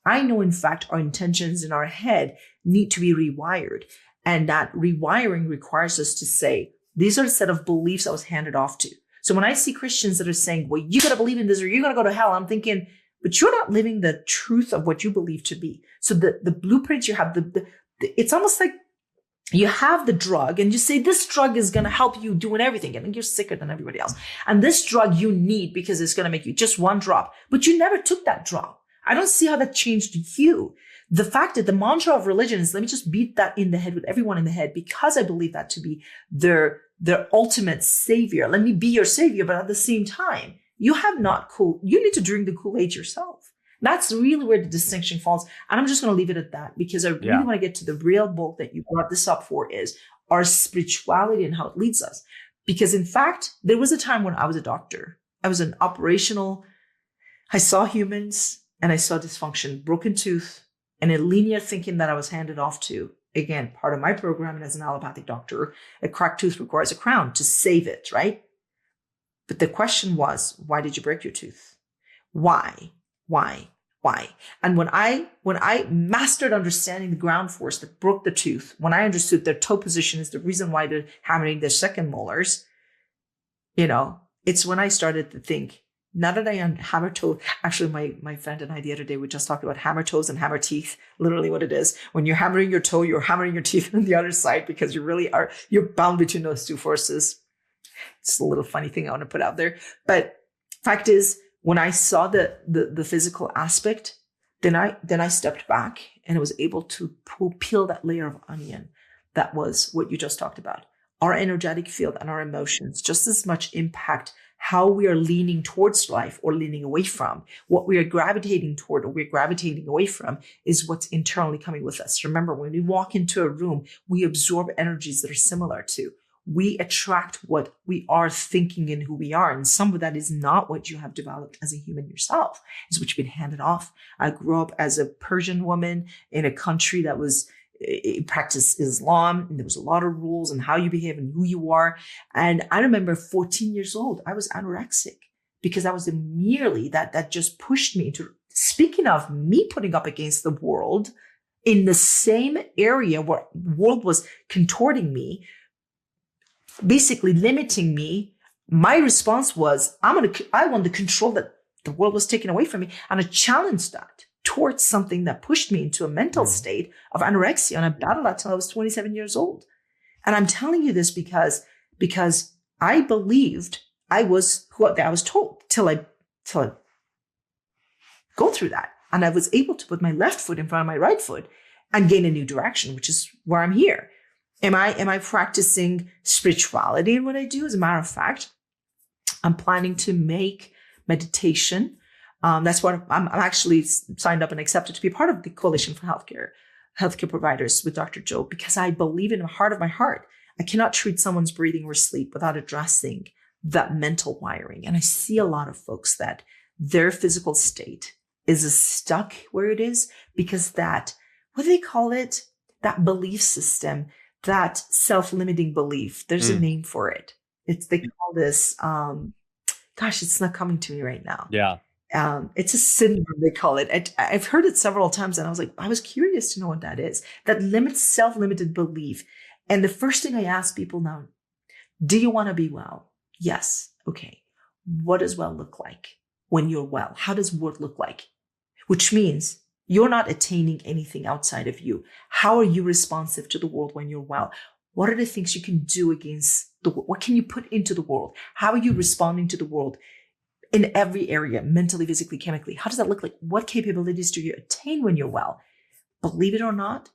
I know, in fact, our intentions in our head need to be rewired. And that rewiring requires us to say, these are a set of beliefs I was handed off to. So when I see Christians that are saying, well, you got to believe in this or you're going to go to hell, I'm thinking, but you're not living the truth of what you believe to be. So the blueprint you have, it's almost like you have the drug and you say, this drug is going to help you doing everything. And you're sicker than everybody else. And this drug you need because it's going to make you just one drop, but you never took that drop. I don't see how that changed you. The fact that the mantra of religion is, let me just beat that in the head with everyone in the head, because I believe that to be their ultimate savior. Let me be your savior, but at the same time, you need to drink the Kool-Aid yourself. That's really where the distinction falls. And I'm just going to leave it at that, because I really want to get to the real bulk that you brought this up for, is our spirituality and how it leads us. Because in fact, there was a time when I was a doctor. I was an operational, I saw humans and I saw dysfunction, broken tooth, and a linear thinking that I was handed off to. Again, part of my program as an allopathic doctor, a cracked tooth requires a crown to save it, right? But the question was, why did you break your tooth? Why? And when I mastered understanding the ground force that broke the tooth, when I understood their toe position is the reason why they're hammering their second molars, it's when I started to think, now that I hammer toe, actually my friend and I the other day, we just talked about hammer toes and hammer teeth, literally what it is. When you're hammering your toe, you're hammering your teeth on the other side, because you're bound between those two forces. It's a little funny thing I want to put out there. But fact is, when I saw the physical aspect, then I stepped back and I was able to peel that layer of onion. That was what you just talked about. Our energetic field and our emotions just as much impact how we are leaning towards life or leaning away from. What we are gravitating toward or we're gravitating away from is what's internally coming with us. Remember, when we walk into a room, we absorb energies that are similar to. We attract what we are thinking and who we are. And some of that is not what you have developed as a human yourself. It's what you've been handed off. I grew up as a Persian woman in a country that practiced Islam, and there was a lot of rules and how you behave and who you are. And I remember 14 years old, I was anorexic, because that was merely that just pushed me into, speaking of me putting up against the world in the same area where the world was contorting me, basically limiting me. My response was, I want the control that the world was taking away from me. And I challenged that towards something that pushed me into a mental state of anorexia. And I battled that till I was 27 years old. And I'm telling you this because I believed I was what I was told till I go through that. And I was able to put my left foot in front of my right foot and gain a new direction, which is where I'm here. Am I practicing spirituality in what I do? As a matter of fact, I'm planning to make meditation. That's what I'm actually signed up and accepted to be part of the Coalition for Healthcare Providers with Dr. Joe, because I believe in the heart of my heart, I cannot treat someone's breathing or sleep without addressing that mental wiring. And I see a lot of folks that their physical state is stuck where it is because that, what do they call it? That belief system, that self-limiting belief. There's a name for it. They call this, it's not coming to me right now. Yeah. It's a syndrome, they call it. I've heard it several times, and I was curious to know what that is. That self-limited belief. And the first thing I ask people now, do you want to be well? Yes. Okay. What does well look like when you're well? How does what look like? Which means you're not attaining anything outside of you. How are you responsive to the world when you're well? What are the things you can do against the world? What can you put into the world? How are you responding to the world in every area, mentally, physically, chemically? How does that look like? What capabilities do you attain when you're well? Believe it or not,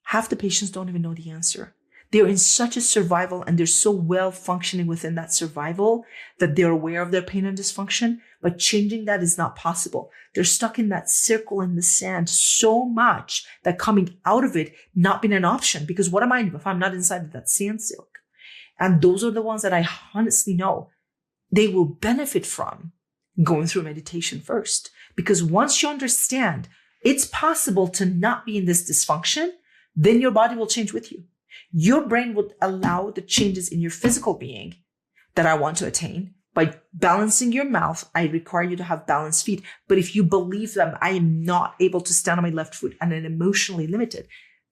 half the patients don't even know the answer. They're in such a survival and they're so well functioning within that survival that they're aware of their pain and dysfunction, but changing that is not possible. They're stuck in that circle in the sand so much that coming out of it not being an option, because what am I if I'm not inside of that sand silk? And those are the ones that I honestly know they will benefit from going through meditation first. Because once you understand it's possible to not be in this dysfunction, then your body will change with you. Your brain will allow the changes in your physical being that I want to attain. By balancing your mouth, I require you to have balanced feet. But if you believe that I am not able to stand on my left foot and I'm emotionally limited,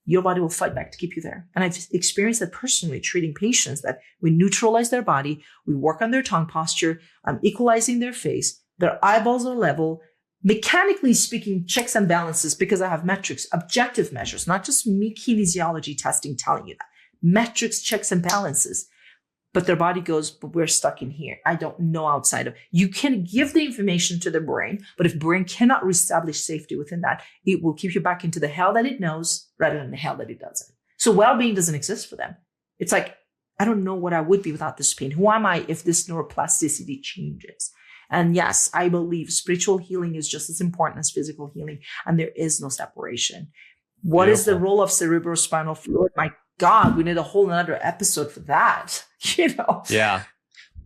your body will fight back to keep you there. And I've experienced that personally, treating patients that we neutralize their body, we work on their tongue posture, I'm equalizing their face, their eyeballs are level, mechanically speaking, checks and balances, because I have metrics, objective measures, not just me kinesiology testing telling you that. Metrics, checks and balances. But their body goes, but we're stuck in here. I don't know outside of. You can give the information to the brain, but if brain cannot reestablish safety within that, it will keep you back into the hell that it knows rather than the hell that it doesn't. So well-being doesn't exist for them. It's like, I don't know what I would be without this pain. Who am I if this neuroplasticity changes? And yes, I believe spiritual healing is just as important as physical healing, and there is no separation. What is the role of cerebrospinal fluid? My God, we need a whole another episode for that, Yeah.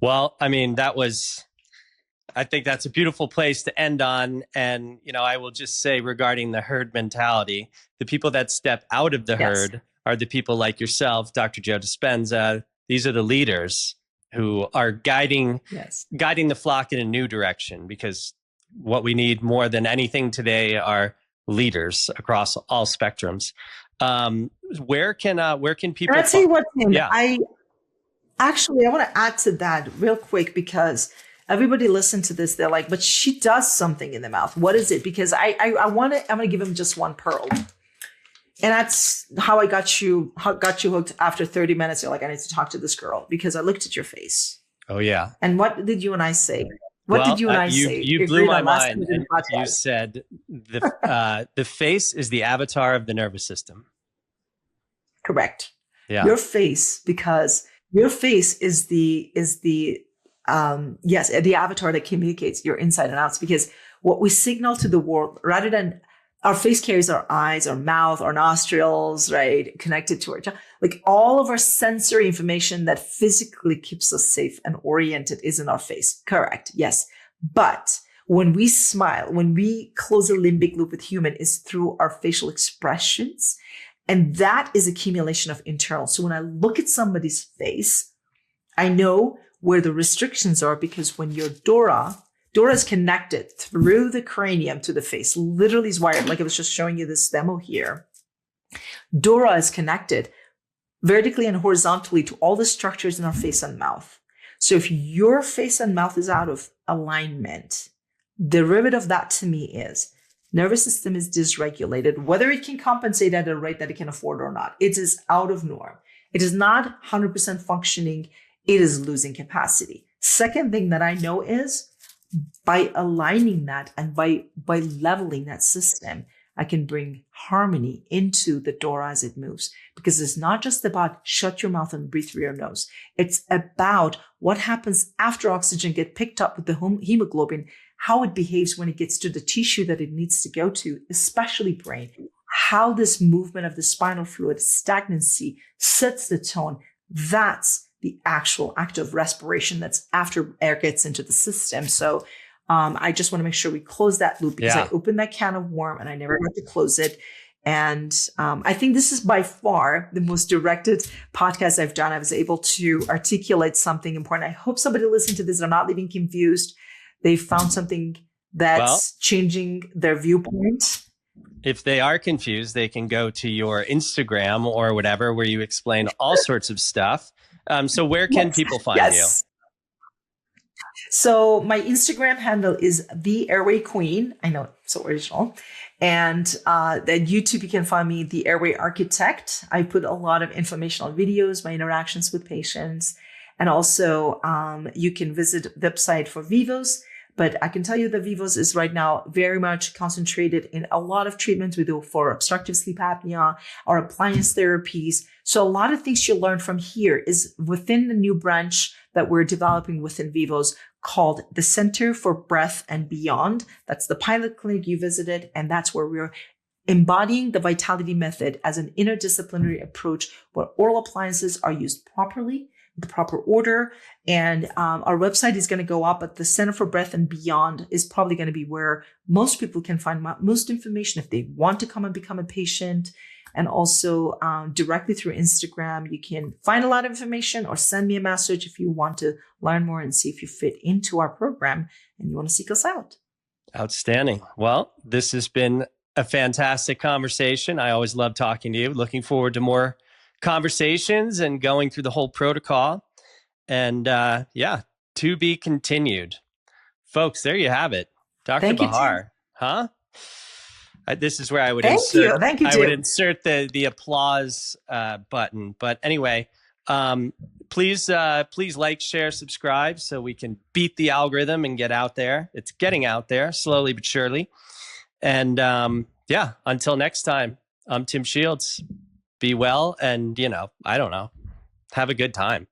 Well, I mean, I think that's a beautiful place to end on. And, I will just say regarding the herd mentality, the people that step out of the herd are the people like yourself, Dr. Joe Dispenza. These are the leaders who are guiding the flock in a new direction, because what we need more than anything today are leaders across all spectrums. Where can people? I'll tell you what, Tim, I want to add to that real quick, because everybody listen to this. They're like, but she does something in the mouth. What is it? Because I'm going to give him just one pearl. And that's how I got you hooked. After 30 minutes, you're like, I need to talk to this girl, because I looked at your face. Oh, yeah. And what did you and I say? What did you and I say? You blew my mind. And you said the face is the avatar of the nervous system. Correct. Yeah. Your face, because your face is the avatar that communicates your inside and outs, because what we signal to the world, rather than our face carries our eyes, our mouth, our nostrils, right? Connected to our, like all of our sensory information that physically keeps us safe and oriented is in our face. Correct. Yes. But when we smile, when we close the limbic loop with human, is through our facial expressions. And that is accumulation of internal. So when I look at somebody's face, I know where the restrictions are, because when your Dora is connected through the cranium to the face, literally is wired. Like I was just showing you this demo here. Dora is connected vertically and horizontally to all the structures in our face and mouth. So if your face and mouth is out of alignment, derivative of that to me is nervous system is dysregulated, whether it can compensate at a rate that it can afford or not. It is out of norm. It is not 100% functioning. It is losing capacity. Second thing that I know is by aligning that and by leveling that system, I can bring harmony into the Dora as it moves, because it's not just about shut your mouth and breathe through your nose. It's about what happens after oxygen get picked up with the hemoglobin, how it behaves when it gets to the tissue that it needs to go to, especially brain, how this movement of the spinal fluid, stagnancy, sets the tone. That's the actual act of respiration that's after air gets into the system. So I just want to make sure we close that loop, because I opened that can of worm and I never got to close it. And I think this is by far the most directed podcast I've done. I was able to articulate something important. I hope somebody listening to this, they're not leaving confused. They found something that's changing their viewpoint. If they are confused, they can go to your Instagram or whatever, where you explain all sorts of stuff. So where can people find you? So my Instagram handle is The Airway Queen. I know, it's so original. And then YouTube, you can find me The Airway Architect. I put a lot of informational videos, my interactions with patients. And also you can visit the website for Vivos. But I can tell you that Vivos is right now very much concentrated in a lot of treatments we do for obstructive sleep apnea or appliance therapies. So a lot of things you'll learn from here is within the new branch that we're developing within Vivos called the Center for Breath and Beyond. That's the pilot clinic you visited. And that's where we're embodying the vitality method as an interdisciplinary approach where oral appliances are used properly, the proper order. And our website is going to go up, but the Center for Breath and Beyond is probably going to be where most people can find most information if they want to come and become a patient. And also directly through Instagram, you can find a lot of information or send me a message if you want to learn more and see if you fit into our program and you want to seek us out. Outstanding. Well, this has been a fantastic conversation. I always love talking to you. Looking forward to more conversations and going through the whole protocol. And to be continued. Folks, there you have it. Dr. Bahar. Huh? This is where I would insert the applause button. But anyway, Please like, share, subscribe so we can beat the algorithm and get out there. It's getting out there slowly but surely. And yeah, until next time, I'm Tim Shields. Be well and, I don't know, have a good time.